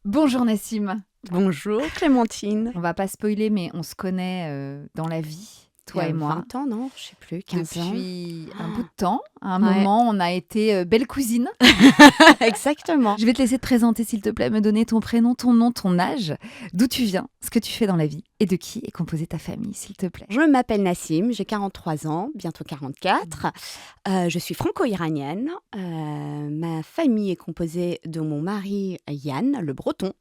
Bonjour Nassim. Bonjour Clémentine. On va pas spoiler, mais on se connaît dans la vie, Il y toi a et moi. 20 ans, non? Je sais plus, 15 ans. Depuis un bout de temps. À un Ouais. moment, on a été belles cousines. Exactement. Je vais te laisser te présenter, s'il te plaît, me donner ton prénom, ton nom, ton âge, d'où tu viens, ce que tu fais dans la vie et de qui est composée ta famille, s'il te plaît. Je m'appelle Nassim, j'ai 43 ans, bientôt 44. Je suis franco-iranienne. Ma famille est composée de mon mari Yann, le breton,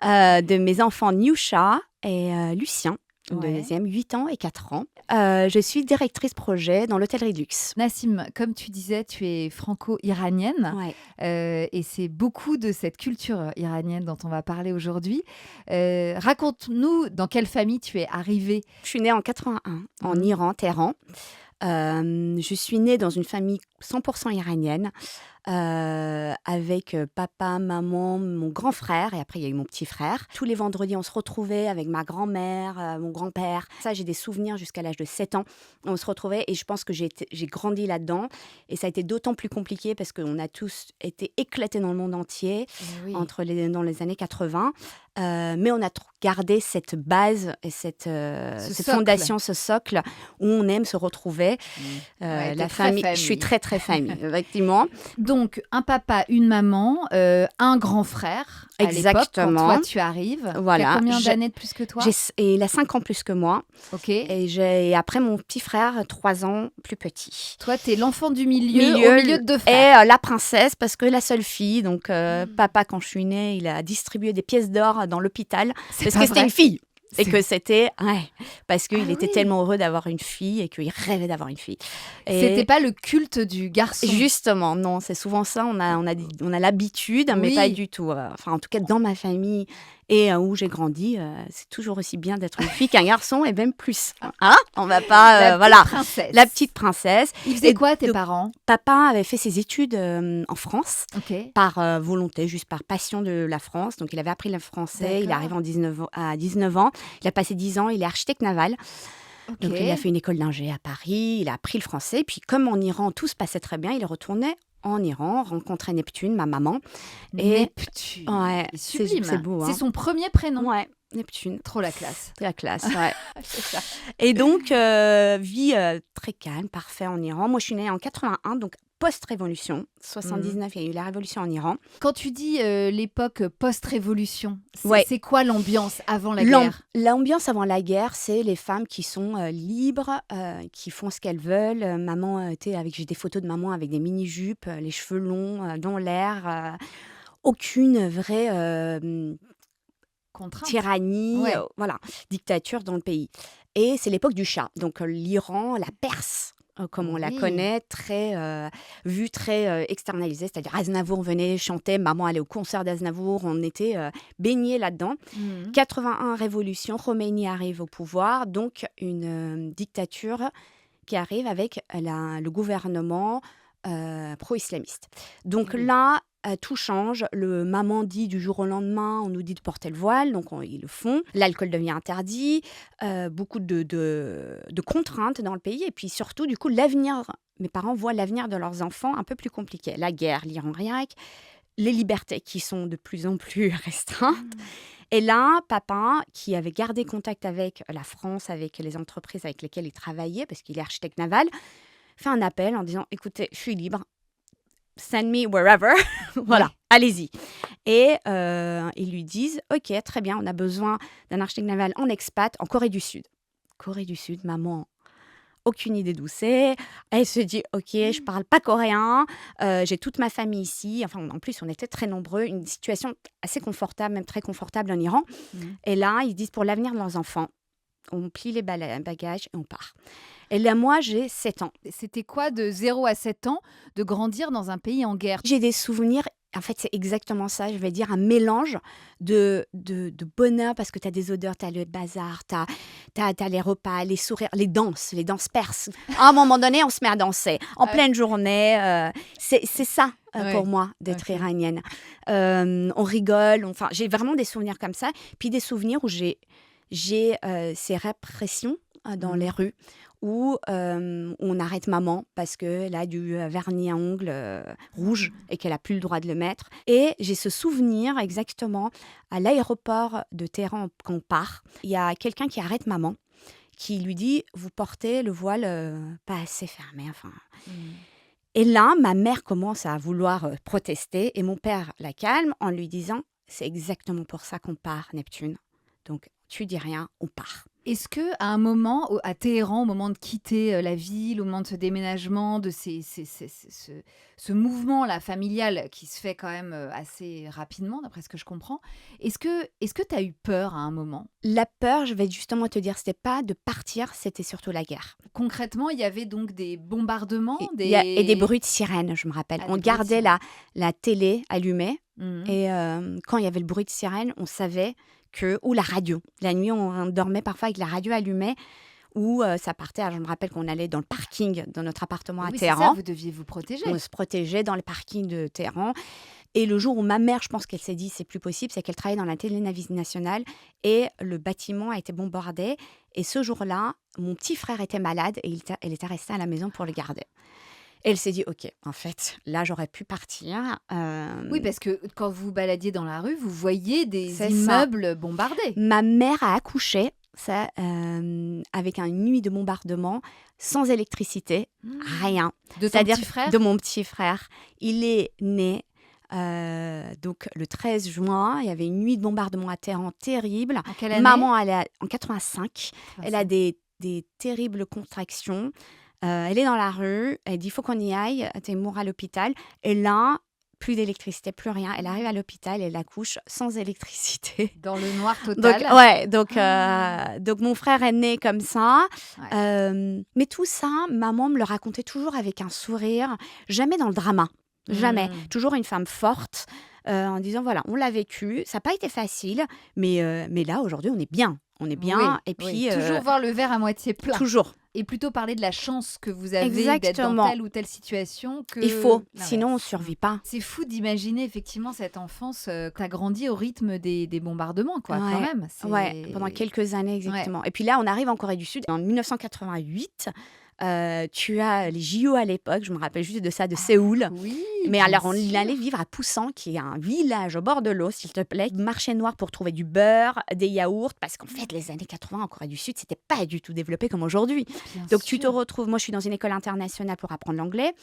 de mes enfants Niusha et Lucien, le Ouais. deuxième, 8 ans et 4 ans. Je suis directrice projet dans l'hôtellerie luxe. Nassim, comme tu disais, tu es franco-iranienne Ouais. et c'est beaucoup de cette culture iranienne dont on va parler aujourd'hui. Raconte-nous dans quelle famille tu es arrivée. Je suis née en 81 en Mhm. Iran, Téhéran. Je suis née dans une famille 100% iranienne, avec papa, maman, mon grand frère, et après il y a eu mon petit frère. Tous les vendredis, on se retrouvait avec ma grand-mère, mon grand-père. Ça, j'ai des souvenirs jusqu'à l'âge de 7 ans. On se retrouvait et je pense que j'ai grandi là-dedans. Et ça a été d'autant plus compliqué parce qu'on a tous été éclatés dans le monde entier Oui. dans les années 80. Mais on a gardé cette base et cette socle. fondation, ce socle où on aime se retrouver. Ouais, t'es La très famille, famille. je suis très très famille, effectivement. Donc, un papa, une maman, un grand frère à l'époque, quand Exactement. toi tu arrives. Voilà. Il a combien J'ai- d'années de plus que toi? Et il a 5 ans plus que moi. Ok. Et après, mon petit frère, 3 ans plus petit. Toi, t'es l'enfant du milieu, au milieu de deux Et frères. la princesse, parce que la seule fille. Donc, papa, quand je suis née, il a distribué des pièces d'or dans l'hôpital. C'est Parce pas que c'était vrai. une fille. Et C'est- que c'était... Ouais, parce qu'il Ah était oui. tellement heureux d'avoir une fille et qu'il rêvait d'avoir une fille. Et C'était pas le culte du garçon. justement, non, c'est souvent ça. On a l'habitude, mais Oui. pas du tout. Enfin, en tout cas, dans ma famille et où j'ai grandi, c'est toujours aussi bien d'être une fille qu'un garçon, et même plus. Hein, on va pas... La petite voilà, princesse. la petite princesse. Ils faisaient Et quoi, tes donc, parents? Papa avait fait ses études en France, Ok. par volonté, juste par passion de la France. Donc, il avait appris le français. Il est D'accord. arrivé à 19 ans. Il a passé 10 ans. Il est architecte naval. Ok. Donc, il a fait une école d'ingé à Paris. Il a appris le français. Puis, comme en Iran, tout se passait très bien, il est retourné en Iran, rencontrer Neptune, ma maman. Et Neptune. ouais, C'est sublime. c'est beau. Hein. C'est son premier prénom. Ouais, Neptune. Trop la classe. C'est la classe, ouais. C'est ça. Et donc, vie très calme, parfait en Iran. Moi, je suis née en 81, donc post-révolution. 79, il y a eu la révolution en Iran. Quand tu dis l'époque post-révolution, Ouais. c'est quoi l'ambiance avant la guerre? L'ambiance avant la guerre, c'est les femmes qui sont libres, qui font ce qu'elles veulent. J'ai des photos de maman avec des mini-jupes, les cheveux longs, dans l'air. Aucune vraie Contrainte. tyrannie, Ouais. voilà, dictature dans le pays. Et c'est l'époque du Shah. Donc l'Iran, la Perse, comme on la Oui. connaît, vue très externalisée. C'est-à-dire Aznavour venait chanter, maman allait au concert d'Aznavour, on était baignés là-dedans. 81, révolution, Khomeini arrive au pouvoir, donc une dictature qui arrive avec le gouvernement pro-islamiste. Donc Oui. là, tout change. Le maman dit du jour au lendemain, on nous dit de porter le voile, donc ils le font. L'alcool devient interdit, beaucoup de contraintes dans le pays, et puis surtout, du coup, l'avenir. Mes parents voient l'avenir de leurs enfants un peu plus compliqué. La guerre, l'Iran-Irak, les libertés qui sont de plus en plus restreintes. Et là, papa, qui avait gardé contact avec la France, avec les entreprises avec lesquelles il travaillait, parce qu'il est architecte naval, fait un appel en disant « Écoutez, je suis libre, send me wherever, voilà, Ouais. allez-y ». Et ils lui disent « Ok, très bien, on a besoin d'un architecte naval en expat en Corée du Sud ». Corée du Sud, maman, aucune idée d'où c'est. Elle se dit « Ok, je parle pas coréen, j'ai toute ma famille ici ». Enfin, en plus, on était très nombreux, une situation assez confortable, même très confortable en Iran. Et là, ils disent pour l'avenir de leurs enfants, on plie les bagages et on part. Et là, moi, j'ai 7 ans. C'était quoi de 0 à 7 ans de grandir dans un pays en guerre? J'ai des souvenirs, en fait, c'est exactement ça, je vais dire, un mélange de bonheur, parce que tu as des odeurs, tu as le bazar, tu as les repas, les sourires, les danses perses. À un moment donné, on se met à danser, en pleine journée. C'est ça, Ouais. pour moi, d'être Ok. iranienne. On rigole, enfin, j'ai vraiment des souvenirs comme ça. Puis des souvenirs où j'ai ces répressions dans les rues, où on arrête maman parce qu'elle a du vernis à ongles rouge et qu'elle n'a plus le droit de le mettre. Et j'ai ce souvenir exactement à l'aéroport de Téhéran quand on part. Il y a quelqu'un qui arrête maman, qui lui dit « Vous portez le voile pas assez fermé. » Enfin, et là, ma mère commence à vouloir protester et mon père la calme en lui disant « C'est exactement pour ça qu'on part, Neptune. Donc, tu dis rien, on part. » Est-ce que à un moment, à Téhéran, au moment de quitter la ville, au moment de ce déménagement, de ce mouvement-là familial qui se fait quand même assez rapidement, d'après ce que je comprends, est-ce que tu as eu peur à un moment? La peur, je vais justement te dire, c'était pas de partir, c'était surtout la guerre. Concrètement, il y avait donc des bombardements, Et des bruits de sirène, je me rappelle. Ah, On des bruits de gardait sirène. la télé allumée Mhm. et quand il y avait le bruit de sirène, on savait que... Ou la radio. La nuit, on dormait parfois avec la radio allumée ou ça partait. Alors, je me rappelle qu'on allait dans le parking de notre appartement à Oui, c'est ça, Téhéran. vous deviez vous protéger. On se protégeait dans le parking de Téhéran. Et le jour où ma mère, je pense qu'elle s'est dit c'est plus possible, c'est qu'elle travaillait dans la télévision nationale et le bâtiment a été bombardé. Et ce jour-là, mon petit frère était malade et elle était restée à la maison pour le garder. Et elle s'est dit ok, en fait, là j'aurais pu partir. Oui, parce que quand vous baladiez dans la rue, vous voyiez des C'est ça. immeubles bombardés. Ma mère a accouché ça, avec une nuit de bombardement, sans électricité, rien. De ton C'est-à-dire petit frère? de mon petit frère. Il est né donc le 13 juin, il y avait une nuit de bombardement à Téhéran terrible. En quelle année? Maman, elle est en 85. Elle a 85. des terribles contractions. Elle est dans la rue. Elle dit, il faut qu'on y aille. Teymour à l'hôpital. Et là, plus d'électricité, plus rien. Elle arrive à l'hôpital, elle accouche sans électricité. Dans le noir Donc, total. ouais, donc mon frère est né comme ça. Ouais. Mais tout ça, maman me le racontait toujours avec un sourire, jamais dans le drama. Jamais. Toujours une femme forte, en disant, voilà, on l'a vécu, ça n'a pas été facile, mais là, aujourd'hui, on est bien. On est bien. Oui, Et puis, oui. Toujours voir le verre à moitié plein. toujours. Et plutôt parler de la chance que vous avez d'être dans Exactement. telle ou telle situation. Il faut, l'inverse. sinon on ne survit pas. C'est fou d'imaginer effectivement cette enfance qui a grandi au rythme des bombardements, quoi, quand même. Ouais, pendant quelques années, exactement. Ouais. Et puis là, on arrive en Corée du Sud. En 1988, tu as les JO à l'époque, je me rappelle juste de ça, de Séoul. Oui, mais alors, on allait vivre à Pusan, qui est un village au bord de l'eau, s'il te plaît. Marché noir pour trouver du beurre, des yaourts, parce qu'en fait, les années 80 en Corée du Sud, c'était pas du tout développé comme aujourd'hui. Donc, tu te retrouves... Moi, je suis dans une école internationale pour apprendre l'anglais.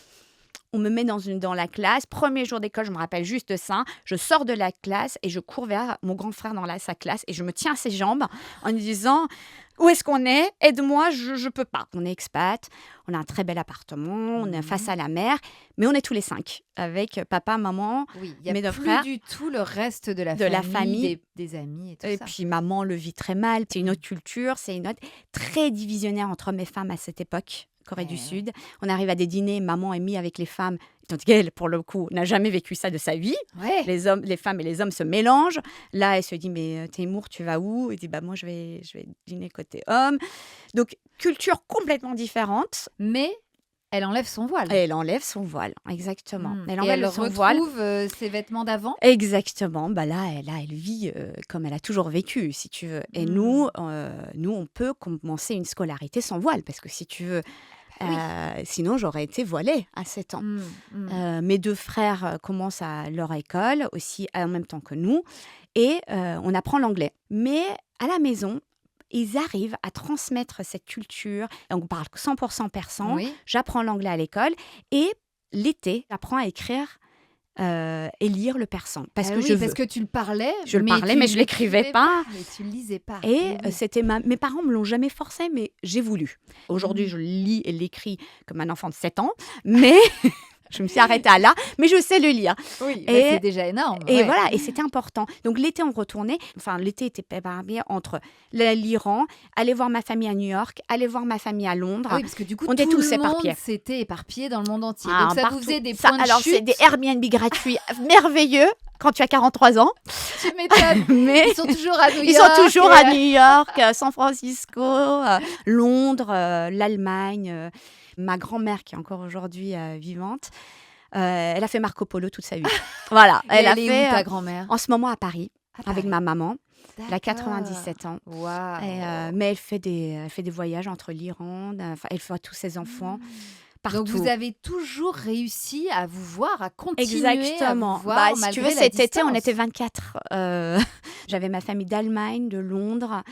On me met dans la classe. Premier jour d'école, je me rappelle juste ça. Je sors de la classe et je cours vers mon grand frère dans sa classe et je me tiens à ses jambes en lui disant « Où est-ce qu'on est? Aide-moi, je peux pas. » On est expat, on a un très bel appartement, on est face à la mer, mais on est tous les 5 avec papa, maman, mes deux frères. Plus du tout le reste de la famille. Des amis et tout ça. Et puis maman le vit très mal. C'est une autre culture, c'est une autre très divisionnaire entre hommes et femmes à cette époque. Corée du Sud. On arrive à des dîners, maman est mise avec les femmes, tandis qu'elle, pour le coup, n'a jamais vécu ça de sa vie. Ouais. Les femmes et les hommes se mélangent. Là, elle se dit, mais Teymour, tu vas où? Elle dit, bah moi, je vais dîner côté homme. Donc, culture complètement différente. Mais elle enlève son voile. Et elle enlève son voile, exactement. Elle retrouve ses vêtements d'avant. Exactement. Bah là, elle vit comme elle a toujours vécu, si tu veux. Et nous, on peut commencer une scolarité sans voile, parce que si tu veux... sinon, j'aurais été voilée à 7 ans. Mes deux frères commencent à leur école aussi en même temps que nous et on apprend l'anglais. Mais à la maison, ils arrivent à transmettre cette culture. Et on parle 100% persan. Oui. J'apprends l'anglais à l'école et l'été, j'apprends à écrire et lire le persan. Parce que tu le parlais. Je le parlais, mais je ne l'écrivais pas. Mais tu ne lisais pas. Et c'était mes parents ne me l'ont jamais forcé, mais j'ai voulu. Aujourd'hui, je lis et l'écris comme un enfant de 7 ans, mais... Je me suis arrêtée à là, mais je sais le lire. Oui, c'est déjà énorme. Et voilà, et c'était important. Donc l'été, on retournait. Enfin, l'été était épargné entre l'Iran, aller voir ma famille à New York, aller voir ma famille à Londres. Oui, parce que du coup, on était tous éparpillés. C'était éparpillé dans le monde entier. Donc ça partout. vous faisait des points de alors, chute. C'est des Airbnb gratuits merveilleux quand tu as 43 ans. Tu m'étonnes. Mais ils sont toujours à New York. Ils sont toujours à New York, San Francisco, Londres, l'Allemagne. Ma grand-mère, qui est encore aujourd'hui vivante, elle a fait Marco Polo toute sa vie. Voilà. Elle a fait où, ta grand-mère? En ce moment à Paris. À avec Paris. ma maman. Elle a D'accord. 97 ans. Waouh. Mais elle fait des voyages entre l'Iran, enfin, elle voit tous ses enfants Mmh. Donc vous partout. avez toujours réussi à vous voir, à continuer à vous Exactement. Bah, voir si tu veux, malgré la cet été, on était distance? 24. J'avais ma famille d'Allemagne, de Londres,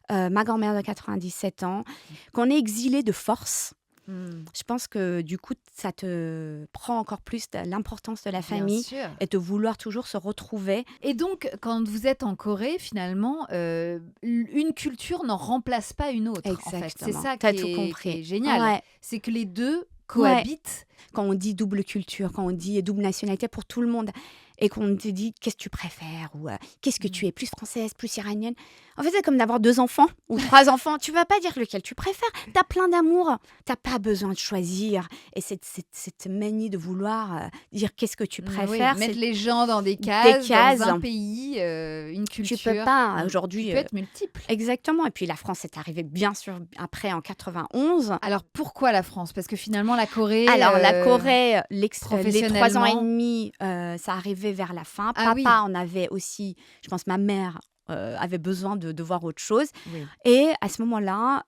ma grand-mère de 97 ans, qu'on est exilé de force. Mmh. Je pense que du coup, ça te prend encore plus l'importance de la Bien famille sûr. et de vouloir toujours se retrouver. Et donc, quand vous êtes en Corée, finalement, une culture n'en remplace pas une autre, en fait. C'est Exactement. ça T'as qui tout qui compris. est génial. Ouais, C'est que les 2 ouais. cohabitent. Quand on dit double culture, quand on dit double nationalité pour tout le monde, et qu'on te dit qu'est-ce que tu préfères ou qu'est-ce que Mmh. tu es, plus française, plus iranienne. En fait, c'est comme d'avoir 2 enfants ou 3 enfants. Tu vas pas dire lequel tu préfères. Tu as plein d'amour. T'as pas besoin de choisir. Et cette manie de vouloir dire qu'est-ce que tu Oui, préfères, mettre c'est les gens dans des des cases, dans cases. un pays, une Tu peux culture. pas Tu aujourd'hui. peux être multiple. Exactement. Et puis la France est arrivée bien sûr après en 91. Alors pourquoi la France? Parce que finalement la Corée, Alors, la Corée, les 3 ans et professionnellement demi, ça arrivait vers la fin. ah oui, Papa en avait aussi, je pense ma mère avait besoin de voir autre chose. oui. Et à ce moment-là,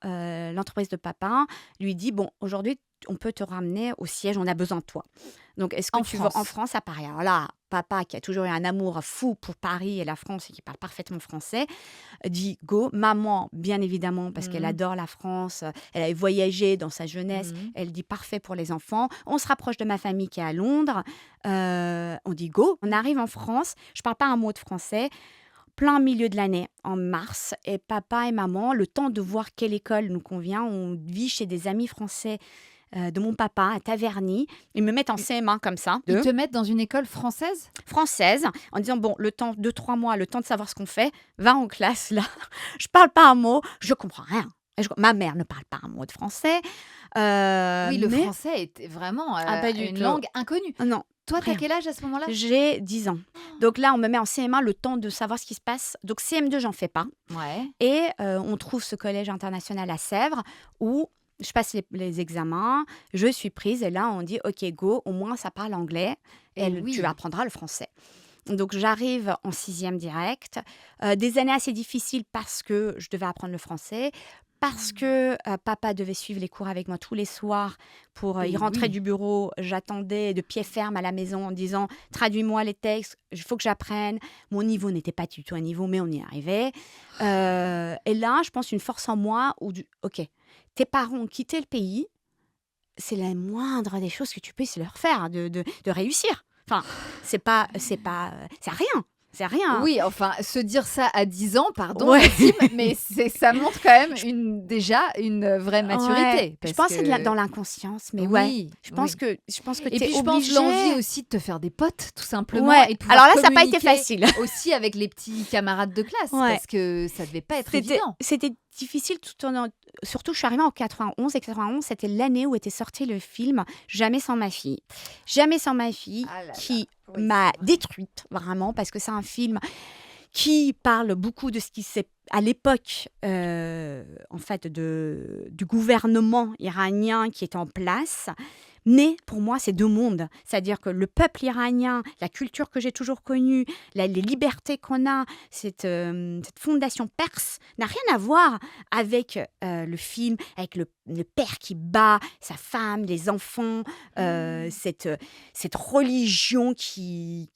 l'entreprise de papa lui dit: «Bon, aujourd'hui, on peut te ramener au siège, on a besoin de toi. Donc est-ce que En tu veux en France. France à Paris?» Alors là, papa qui a toujours eu un amour fou pour Paris et la France et qui parle parfaitement français, dit go. Maman, bien évidemment, parce qu'elle Mmh. adore la France, elle avait voyagé dans sa jeunesse, Mmh. elle dit parfait pour les enfants. On se rapproche de ma famille qui est à Londres, on dit go. On arrive en France, je parle pas un mot de français, plein milieu de l'année, en mars, et papa et maman, le temps de voir quelle école nous convient, on vit chez des amis français de mon papa à Taverny. Ils me mettent en CM1 comme ça, Ils te mettent dans une école française? française, en disant bon, le temps, 2, 3 mois, le temps de savoir ce qu'on fait, va en classe là. Je parle pas un mot, je comprends rien. Ma mère ne parle pas un mot de français. Oui, le Mais français est vraiment, pas du une tout. langue inconnue. Non, Toi, tu as rien. quel âge à ce moment-là? J'ai 10 ans. Donc là, on me met en CM1, le temps de savoir ce qui se passe. Donc CM2, j'en fais pas. Ouais. Et on trouve ce collège international à Sèvres où je passe les examens, je suis prise et là on dit ok go, au moins ça parle anglais Et et tu oui. apprendras le français. Donc j'arrive en 6e direct, des années assez difficiles parce que je devais apprendre le français, parce que papa devait suivre les cours avec moi tous les soirs. Il Et rentrait oui. du bureau, j'attendais de pied ferme à la maison en disant traduis-moi les textes, il faut que j'apprenne. Mon niveau n'était pas du tout un niveau, mais on y arrivait. Et là, je pense une force en moi où, ok, tes parents ont quitté le pays, c'est la moindre des choses que tu puisses leur faire, de réussir. Enfin, c'est rien. C'est rien. Oui, enfin, se dire ça à 10 ans, pardon, Ouais. Maxime, mais ça montre quand même déjà une vraie maturité. Ouais. Je Parce pense que c'est que dans l'inconscience, mais ouais. oui, Je oui. pense que Et tu es puis je pense l'envie obligé. aussi de te faire des potes, tout simplement, Ouais. et de pouvoir Alors là, ça n'a pas été communiquer facile. aussi avec les petits camarades de classe, Ouais. parce que ça devait pas être évident. C'était difficile surtout je suis arrivée en 91 et 91 c'était l'année où était sorti le film Jamais sans ma fille. Jamais sans ma fille Ah là là. qui Oui, m'a c'est vrai. détruite vraiment parce que c'est un film qui parle beaucoup de ce qui s'est à l'époque en fait du gouvernement iranien qui est en place. Mais pour moi, c'est 2 mondes. C'est-à-dire que le peuple iranien, la culture que j'ai toujours connue, les libertés qu'on a, cette fondation perse, n'a rien à voir avec le film, avec le père qui bat sa femme, les enfants, cette religion qui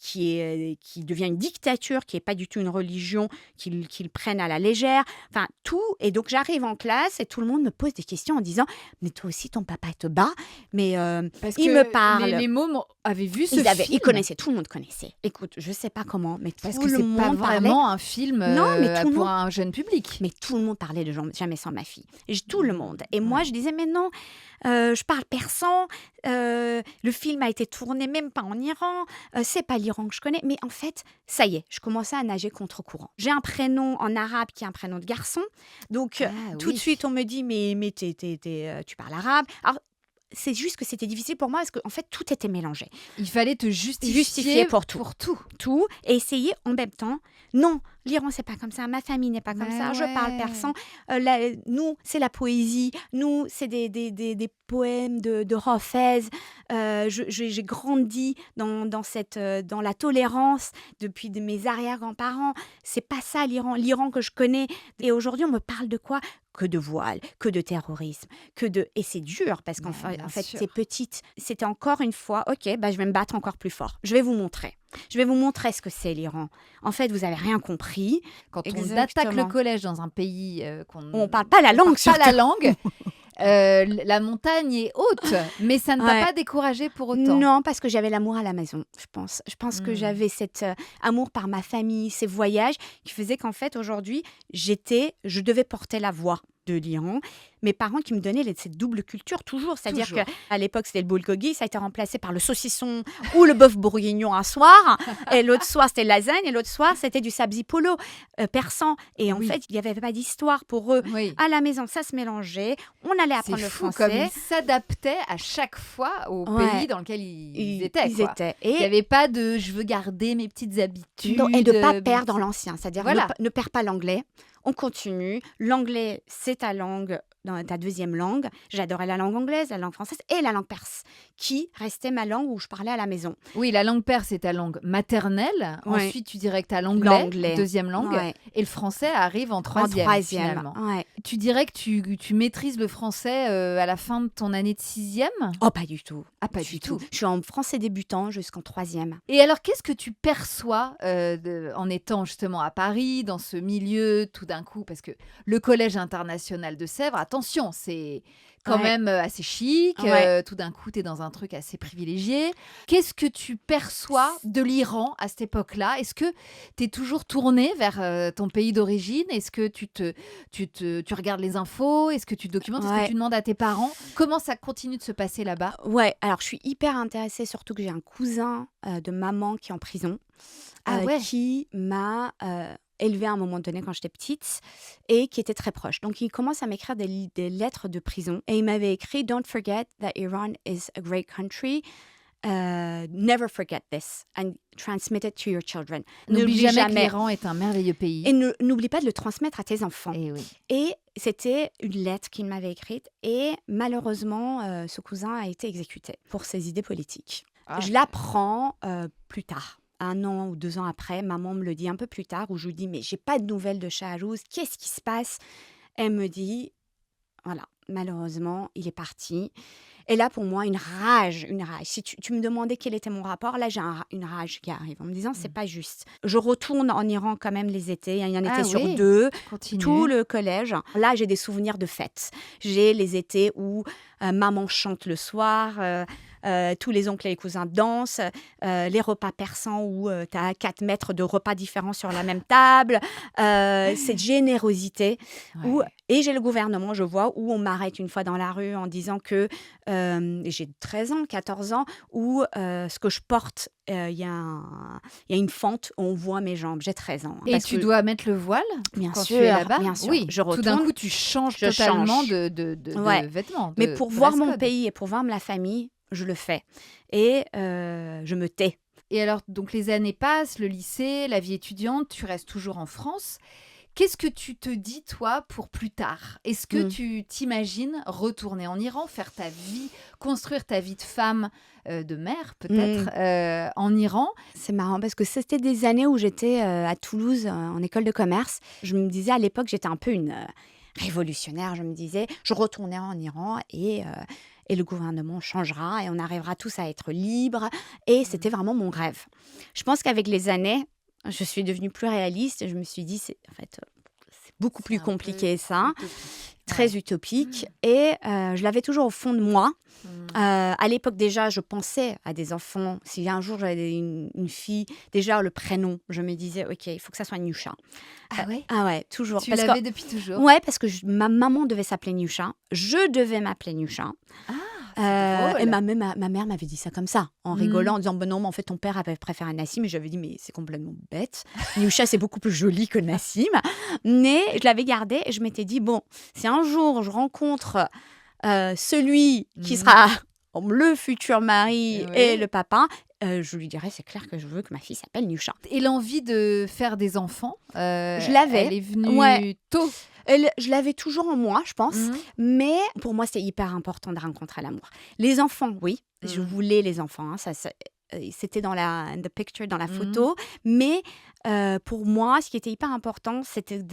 devient une dictature, qui n'est pas du tout une religion qu'ils prennent à la légère. Enfin, tout. Et donc, j'arrive en classe et tout le monde me pose des questions en disant « Mais toi aussi, ton papa te bat ?» Mais Parce il que me parle. les mômes avaient vu ce Ils film. connaissaient, tout le monde connaissait. Écoute, je sais pas comment, mais Parce tout que le c'est pas monde parlait. vraiment un film Non, mais tout le pour monde. un jeune public. Mais tout le monde parlait de Jamais sans ma fille. Tout le monde. Et moi, je disais, mais non, je parle persan. Le film a été tourné même pas en Iran. C'est pas l'Iran que je connais. Mais en fait, ça y est, je commençais à nager contre courant. J'ai un prénom en arabe qui est un prénom de garçon. Donc, tout de Oui. suite, on me dit, mais tu parles arabe. Alors, c'est juste que c'était difficile pour moi parce qu'en fait, tout était mélangé. Il fallait te justifier pour tout. pour tout. Tout et essayer en même temps. Non, l'Iran, c'est pas comme ça. Ma famille n'est pas comme Mais ça. Je parle ouais. persan. Nous, c'est la poésie. Nous, c'est des poèmes de Hafez. J'ai grandi dans la tolérance depuis mes arrière-grands-parents. C'est pas ça l'Iran. L'Iran que je connais. Et aujourd'hui, on me parle de quoi? Que de voile, que de terrorisme, et c'est dur parce Bien en fait, sûr. c'est petite. C'était encore une fois, ok, bah, je vais me battre encore plus fort. Je vais vous montrer. Je vais vous montrer ce que c'est l'Iran. En fait, vous avez rien compris. Quand on attaque le Exactement. collège dans un pays On parle pas la langue, parle pas la surtout. langue, la montagne est haute, mais ça ne t'a Ouais. pas découragé pour autant. Non, parce que j'avais l'amour à la maison, je pense. Je pense que j'avais cet amour par ma famille, ces voyages, qui faisaient qu'en fait, aujourd'hui, je devais porter la voix de l'Iran. Mes parents qui me donnaient cette double culture, toujours. C'est-à-dire Toujours. qu'à l'époque, c'était le bulgogi, ça a été remplacé par le saucisson ou le bœuf bourguignon un soir. Et l'autre soir, c'était lasagne. Et l'autre soir, c'était du sabzi polo persan. Et en Oui. fait, il n'y avait pas d'histoire pour eux. Oui. À la maison, ça se mélangeait. On allait C'est apprendre le fou comme français. ils s'adaptaient à chaque fois au Ouais. pays dans lequel ils étaient. Ils quoi. étaient. Il n'y Et avait pas de je veux garder mes petites habitudes. et de ne pas mes perdre petits- l'ancien, c'est-à-dire Voilà. ne perds pas l'anglais. On continue. L'anglais, c'est ta langue, ta deuxième langue. J'adorais la langue anglaise, la langue française et la langue perse, qui restait ma langue où je parlais à la maison. Oui, la langue perse c'est ta langue maternelle. Ouais. Ensuite, tu dirais que tu as l'anglais, L'anglais. deuxième langue. Ouais. Et le français arrive en En troisième, troisième. finalement. Ouais. Tu dirais que tu maîtrises le français à la fin de ton année de sixième? Oh, pas du tout. Ah, pas du tout. Je suis en français débutant jusqu'en troisième. Et alors, qu'est-ce que tu perçois en étant justement à Paris, dans ce milieu, tout d'un coup? Parce que le Collège international de Sèvres, attention, c'est quand Ouais. même assez chic. Ouais. Tout d'un coup, tu es dans un truc assez privilégié. Qu'est-ce que tu perçois de l'Iran à cette époque-là? Est-ce que tu es toujours tourné vers ton pays d'origine? Est-ce que tu regardes les infos? Est-ce que tu documentes? Est-ce que Ouais. tu demandes à tes parents? Comment ça continue de se passer là-bas? Ouais, alors je suis hyper intéressée, surtout que j'ai un cousin de maman qui est en prison, Ah ouais. qui m'a élevée à un moment donné quand j'étais petite et qui était très proche. Donc il commence à m'écrire des lettres de prison et il m'avait écrit Don't forget that Iran is a great country. Never forget this and transmit it to your children. N'oublie jamais que l'Iran est un merveilleux pays. Et n'oublie pas de le transmettre à tes enfants. Et oui. Et c'était une lettre qu'il m'avait écrite et malheureusement, ce cousin a été exécuté pour ses idées politiques. Ah. Je l'apprends plus tard. 1 an ou 2 ans après, maman me le dit un peu plus tard, où je lui dis « Mais j'ai pas de nouvelles de Shahrouz, qu'est-ce qui se passe ?» Elle me dit « Voilà, malheureusement, il est parti. » Et là, pour moi, une rage. Si tu me demandais quel était mon rapport, là, j'ai une rage qui arrive en me disant « C'est pas juste. » Je retourne en Iran quand même les étés. Il y en a été sur oui. 2. Continue. Tout le collège. Là, j'ai des souvenirs de fêtes. J'ai les étés où maman chante le soir, tous les oncles et les cousins dansent, les repas persans où tu as 4 mètres de repas différents sur la même table, cette générosité. Ouais. Et j'ai le gouvernement, je vois, où on m'arrête une fois dans la rue en disant que j'ai 13 ans, 14 ans, où ce que je porte, il y a une fente où on voit mes jambes. J'ai 13 ans. Et parce tu que- dois mettre le voile Bien quand sûr, tu es là-bas? bien sûr. Oui, Je tout d'un retourne. coup, tu changes Je totalement change. de Ouais. vêtements. Mais de pour voir dress mon code. pays et pour voir la famille, je le fais. Et je me tais. Et alors, donc les années passent, le lycée, la vie étudiante, tu restes toujours en France. Qu'est-ce que tu te dis, toi, pour plus tard? Est-ce que tu t'imagines retourner en Iran, faire ta vie, construire ta vie de femme, de mère peut-être, en Iran? C'est marrant parce que c'était des années où j'étais à Toulouse en école de commerce. Je me disais à l'époque, j'étais un peu une révolutionnaire. Je me disais, je retournais en Iran et le gouvernement changera et on arrivera tous à être libres. Et c'était vraiment mon rêve. Je pense qu'avec les années, je suis devenue plus réaliste et je me suis dit, c'est beaucoup plus compliqué ça, très utopique. Et je l'avais toujours au fond de moi. À l'époque, déjà, je pensais à des enfants. Si un jour j'avais une fille, déjà le prénom, je me disais, OK, il faut que ça soit Niusha. Ah ouais? Ah ouais, toujours. Tu Parce que- l'avais depuis toujours? Ouais, parce que ma maman devait s'appeler Niusha. Je devais m'appeler Niusha. drôle. Et ma mère m'avait dit ça comme ça, en Mhm. rigolant, en disant non, mais en fait, ton père avait préféré Nassim. Et j'avais dit, mais c'est complètement bête. Niusha, c'est beaucoup plus joli que Nassim. Mais je l'avais gardé et je m'étais dit, bon, si un jour je rencontre celui qui Mhm. sera le futur mari Oui. et le papa, je lui dirais, c'est clair que je veux que ma fille s'appelle Nusha. Et l'envie de faire des enfants, Je l'avais. elle est venue Ouais. tôt. Je l'avais toujours en moi, je pense. Mhm. Mais pour moi, c'est hyper important de rencontrer l'amour. Les enfants, oui. Je Mhm. voulais les enfants. Hein, c'était dans the picture, dans la Mhm. photo. Mais pour moi, ce qui était hyper important, c'était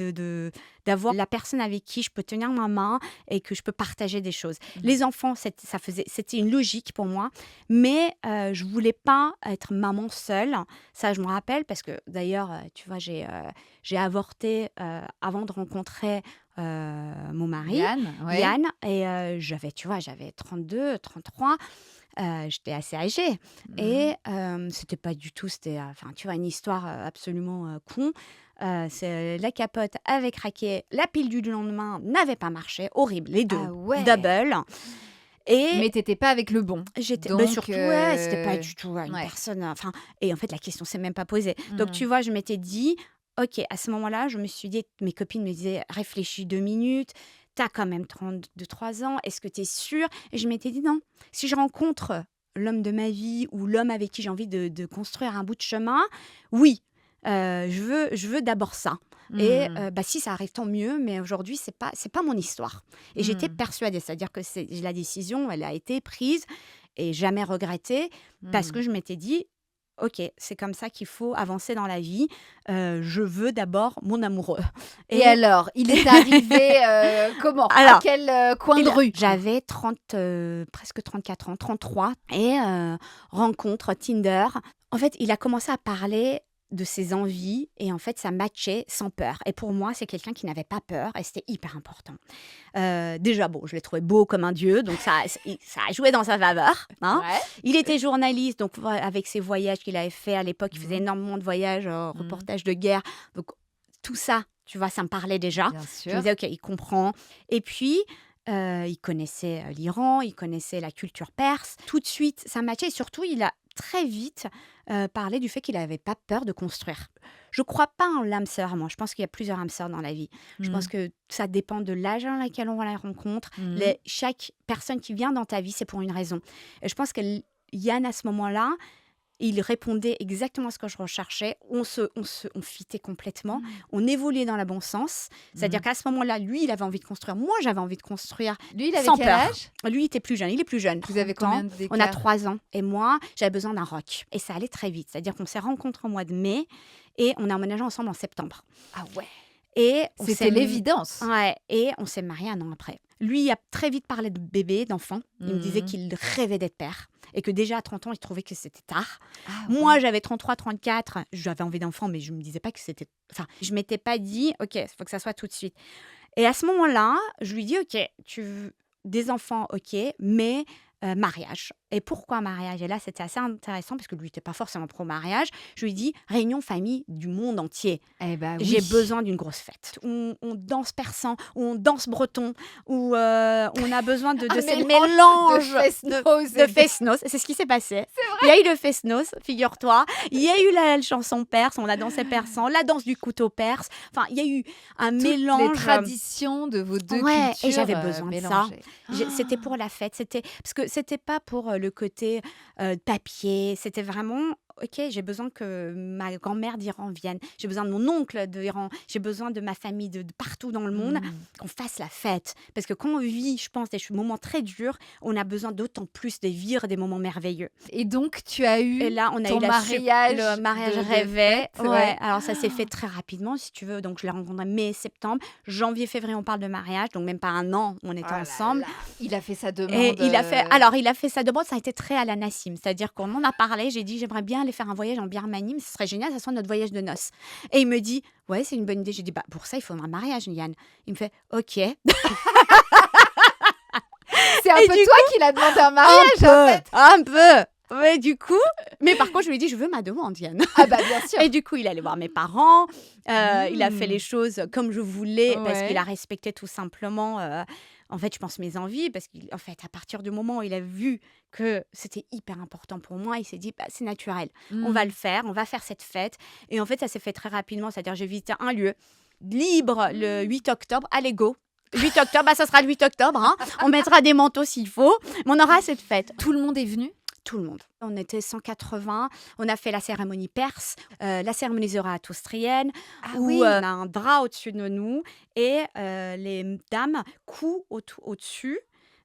d'avoir la personne avec qui je peux tenir ma main et que je peux partager des choses. Mhm. Les enfants, c'était une logique pour moi. Mais je voulais pas être maman seule. Ça, je me rappelle parce que d'ailleurs, tu vois, j'ai avorté avant de rencontrer mon mari, Yann, ouais. Yann, et j'avais 32, 33. J'étais assez âgée. Mhm. Et c'était pas du tout, tu vois, une histoire absolument con. C'est la capote avait craqué, la pilule du lendemain n'avait pas marché, horrible, les deux, Ah ouais. double. Et Mais t'étais pas avec le bon. Donc, surtout, ouais, c'était pas du tout une ouais. personne. Enfin, et en fait, la question s'est même pas posée. Donc, Mhm. tu vois, je m'étais dit, ok, à ce moment-là, je me suis dit, mes copines me disaient, réfléchis 2 minutes, t'as quand même 33 ans, est-ce que t'es sûre? Et je m'étais dit, non, si je rencontre l'homme de ma vie ou l'homme avec qui j'ai envie de construire un bout de chemin, oui, je veux d'abord ça. Et Mhm. si ça arrive, tant mieux, mais aujourd'hui, c'est pas mon histoire. Et j'étais Mhm. persuadée, c'est-à-dire que la décision, elle a été prise et jamais regrettée, parce Mhm. que je m'étais dit, ok, c'est comme ça qu'il faut avancer dans la vie. Je veux d'abord mon amoureux. Et alors, il est arrivé comment? Alors, à quel coin de rue? J'avais presque 34 ans, 33, et rencontre Tinder. En fait, il a commencé à parler de ses envies et en fait, ça matchait sans peur. Et pour moi, c'est quelqu'un qui n'avait pas peur et c'était hyper important. Déjà, bon, je l'ai trouvé beau comme un dieu, donc ça a joué dans sa faveur. Hein. Ouais. Il était journaliste, donc avec ses voyages qu'il avait fait à l'époque, il faisait énormément de voyages, reportages de guerre. Donc tout ça, tu vois, ça me parlait déjà. Bien Je sûr. me disais, ok, il comprend. Et puis, il connaissait l'Iran, il connaissait la culture perse. Tout de suite, ça matchait. Et surtout, il a très vite parlé du fait qu'il n'avait pas peur de construire. Je ne crois pas en l'âme sœur, moi. Je pense qu'il y a plusieurs âmes sœurs dans la vie. Je pense que ça dépend de l'âge dans lequel on la rencontre. Mhm. Chaque personne qui vient dans ta vie, c'est pour une raison. Et je pense que Yann, à ce moment-là, il répondait exactement à ce que je recherchais. On fitait complètement. On évoluait dans le bon sens. C'est-à-dire qu'à ce moment-là, lui, il avait envie de construire. Moi, j'avais envie de construire. Lui, il avait sans quel peur. âge? Lui, il était plus jeune. Il est plus jeune. Vous avez 30 ans. combien d'écart? On a 3 ans. Et moi, j'avais besoin d'un rock. Et ça allait très vite. C'est-à-dire qu'on s'est rencontrés au mois de mai et on a emménagé ensemble en septembre. Ah ouais. Et C'était l'évidence. Ouais, et on s'est mariés 1 an après. Lui, il a très vite parlé de bébé, d'enfant. Il me disait qu'il rêvait d'être père. Et que déjà, à 30 ans, il trouvait que c'était tard. Ah Moi, ouais. j'avais 33, 34. J'avais envie d'enfant, mais je ne me disais pas que c'était... Enfin, je ne m'étais pas dit, OK, il faut que ça soit tout de suite. Et à ce moment-là, je lui dis, OK, tu veux des enfants, OK, mais mariage. Et pourquoi mariage? Et là, c'était assez intéressant parce que lui n'était pas forcément pro-mariage. Je lui dis, réunion famille du monde entier. Eh ben oui. J'ai besoin d'une grosse fête. On danse persan, ou on danse breton, ou on a besoin de ces mélanges de fest-noz. C'est ce qui s'est passé. Il y a eu le fest-noz, figure-toi. Il y a eu la chanson perse, on a dansé persan, la danse du couteau perse. Enfin, il y a eu un Toutes mélange. les traditions de vos deux Ouais, cultures et j'avais besoin de ça. mélangées. C'était pour la fête, parce que c'était pas pour le côté papier, c'était vraiment ok, j'ai besoin que ma grand-mère d'Iran vienne, j'ai besoin de mon oncle d'Iran, j'ai besoin de ma famille de partout dans le monde, qu'on fasse la fête. Parce que quand on vit, je pense, des moments très durs, on a besoin d'autant plus de vivre des moments merveilleux. Et donc, tu as eu Et là, on a ton eu le mariage rêvé. Ouais. Alors, ça s'est fait très rapidement, si tu veux. Donc, je l'ai rencontré mai, septembre. Janvier, février, on parle de mariage. Donc, même pas 1 an, on était ensemble. Là. Il a fait sa demande. Et il a fait sa demande, ça a été très à la Nassim. C'est-à-dire qu'on en a parlé, j'ai dit, j'aimerais bien aller faire un voyage en Birmanie, mais ce serait génial, ça soit notre voyage de noces. Et il me dit, ouais, c'est une bonne idée. J'ai dit, pour ça, il faudra un mariage, Yann. Il me fait, ok. C'est un peu toi qui l'a demandé un mariage, en fait. Un peu. Ouais, du coup, mais par contre, je lui ai dit, je veux ma demande, Yann. Ah bah bien sûr. Et du coup, il allait voir mes parents. Il a fait les choses comme je voulais, parce qu'il a respecté tout simplement, en fait, je pense mes envies, parce qu'en fait, à partir du moment où il a vu que c'était hyper important pour moi, il s'est dit, c'est naturel, on va le faire, on va faire cette fête. Et en fait, ça s'est fait très rapidement, c'est-à-dire j'ai visité un lieu libre le 8 octobre, allez go. 8 octobre, ça sera le 8 octobre, hein. On mettra des manteaux s'il faut, mais on aura cette fête. Tout le monde est venu? tout le monde. On était 180. On a fait la cérémonie perse, la cérémonie zoroastrienne, Ah où oui. on a un drap au-dessus de nous et les dames cousent au-dessus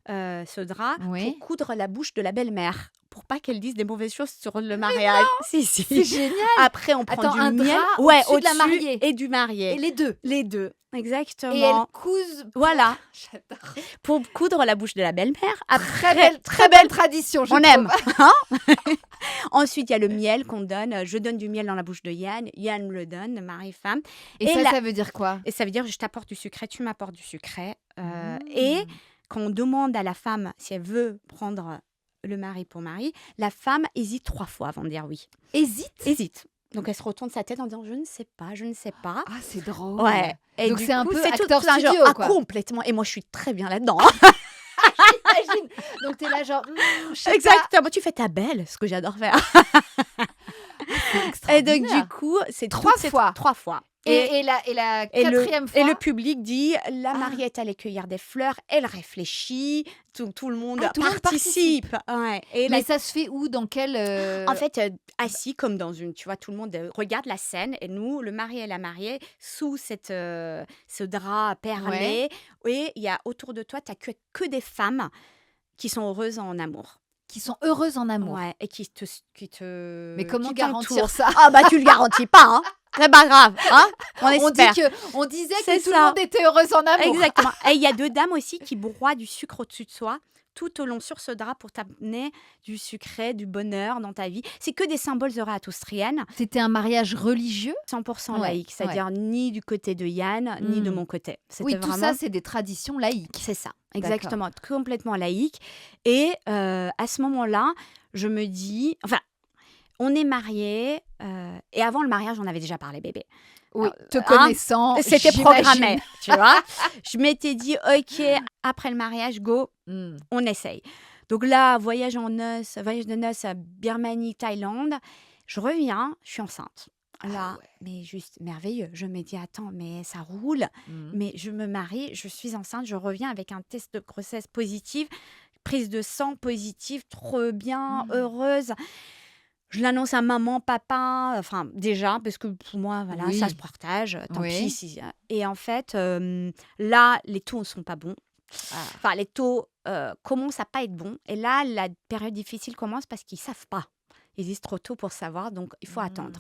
ce drap pour Oui. coudre la bouche de la belle-mère, pour pas qu'elle dise des mauvaises choses sur le mariage. Si, C'est si. génial. Après, on prend Attends, du un miel. drap Ouais, au-dessus de la au-dessus mariée. et du Et marié. les deux. Les deux, Et elles exactement. cousent. Voilà, J'adore. pour coudre la bouche de la belle-mère. Très belle tradition, je On trouve. aime. Hein. Ensuite, il y a le miel qu'on donne. Je donne du miel dans la bouche de Yann. Yann me le donne, mari-femme. Et ça veut dire quoi? Et ça veut dire je t'apporte du sucré, tu m'apportes du sucré. Et quand on demande à la femme si elle veut prendre le mari pour mari, la femme hésite 3 fois avant de dire oui. Hésite. Donc elle se retourne sa tête en disant je ne sais pas, je ne sais pas. Ah, c'est drôle. Ouais. Et Donc du c'est un coup, peu c'est tout acteur un genre, studio, quoi. complètement. Et moi je suis très bien là-dedans. J'imagine. Donc t'es là genre, je sais pas. Exactement. Tu fais ta belle, ce que j'adore faire. C'est Et donc extraordinaire. du coup, c'est 3 fois. 3 fois. Et la quatrième fois. Et le public dit la mariée est allée cueillir des fleurs, elle réfléchit, tout le monde tout le monde participe. Ouais. Et Mais ça se fait où? Dans quel en fait, assis comme dans une, tu vois, tout le monde regarde la scène et nous, le mari et la mariée, sous ce drap perlé, et il y a autour de toi, tu n'as que des femmes qui sont heureuses en amour. qui sont heureuses en amour. Ouais, et qui te Mais comment qui garantir t'entourent. ça? Ah bah tu le garantis pas, hein. C'est pas grave, hein. On espère. On disait C'est que tout ça. le monde était heureuse en amour. Exactement. Et il y a 2 dames aussi qui broient du sucre au-dessus de soi, tout au long sur ce drap pour t'amener du sucré, du bonheur dans ta vie. C'est que des symboles zoroastriennes, C'était un mariage religieux. 100% Ouais, laïque, c'est-à-dire ni du côté de Yann, ni de mon côté. C'était Oui, tout vraiment... ça, c'est des traditions laïques. C'est ça, exactement, complètement laïque. Et à ce moment-là, je me dis... Enfin, on est mariés, et avant le mariage, on avait déjà parlé bébé. Oui, te connaissant, c'était j'imagine. programmé, tu vois. Je m'étais dit, ok, après le mariage, go, on essaye. Donc là, voyage de noces à Birmanie, Thaïlande. Je reviens, je suis enceinte. Là, mais juste merveilleux. Je me dis, attends, mais ça roule. Mais je me marie, je suis enceinte, je reviens avec un test de grossesse positif, prise de sang positive, trop bien, heureuse. Je l'annonce à maman, papa, enfin déjà, parce que pour moi, voilà, ça se partage, tant pis. Et en fait, là, les taux ne sont pas bons. Enfin, les taux commencent à pas être bons. Et là, la période difficile commence parce qu'ils ne savent pas. Ils disent trop tôt pour savoir, donc il faut attendre.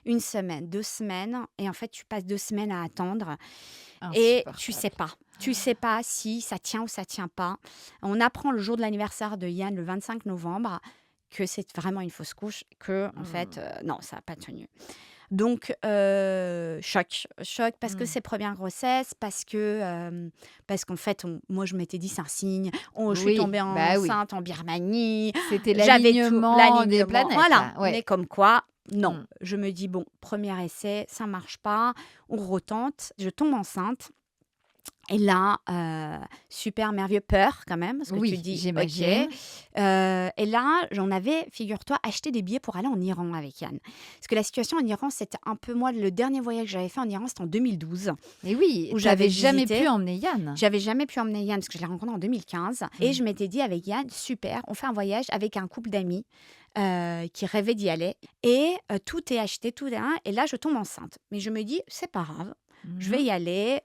1 semaine, 2 semaines, et en fait, tu passes 2 semaines à attendre. Et tu sais pas. Tu sais pas si ça tient ou ça tient pas. On apprend le jour de l'anniversaire de Yann, le 25 novembre, que c'est vraiment une fausse couche, que en fait, non, ça n'a pas tenu. Donc, choc, parce que c'est première grossesse, parce qu'en fait, moi, je m'étais dit, c'est un signe. Je suis tombée enceinte en Birmanie. C'était l'alignement des planètes. Voilà, mais comme quoi, non. Je me dis, bon, premier essai, ça ne marche pas, on retente, je tombe enceinte. Et là, super merveilleux, peur quand même, parce que tu dis, j'imagine. OK. Et là, j'en avais, figure-toi, acheté des billets pour aller en Iran avec Yann. Parce que la situation en Iran, c'était un peu moi, le dernier voyage que j'avais fait en Iran, c'était en 2012. Et oui, où j'avais jamais pu emmener Yann. J'avais jamais pu emmener Yann, parce que je l'ai rencontré en 2015. Et je m'étais dit avec Yann, super, on fait un voyage avec un couple d'amis qui rêvaient d'y aller. Et tout est acheté, et là, je tombe enceinte. Mais je me dis, c'est pas grave. Je vais y aller.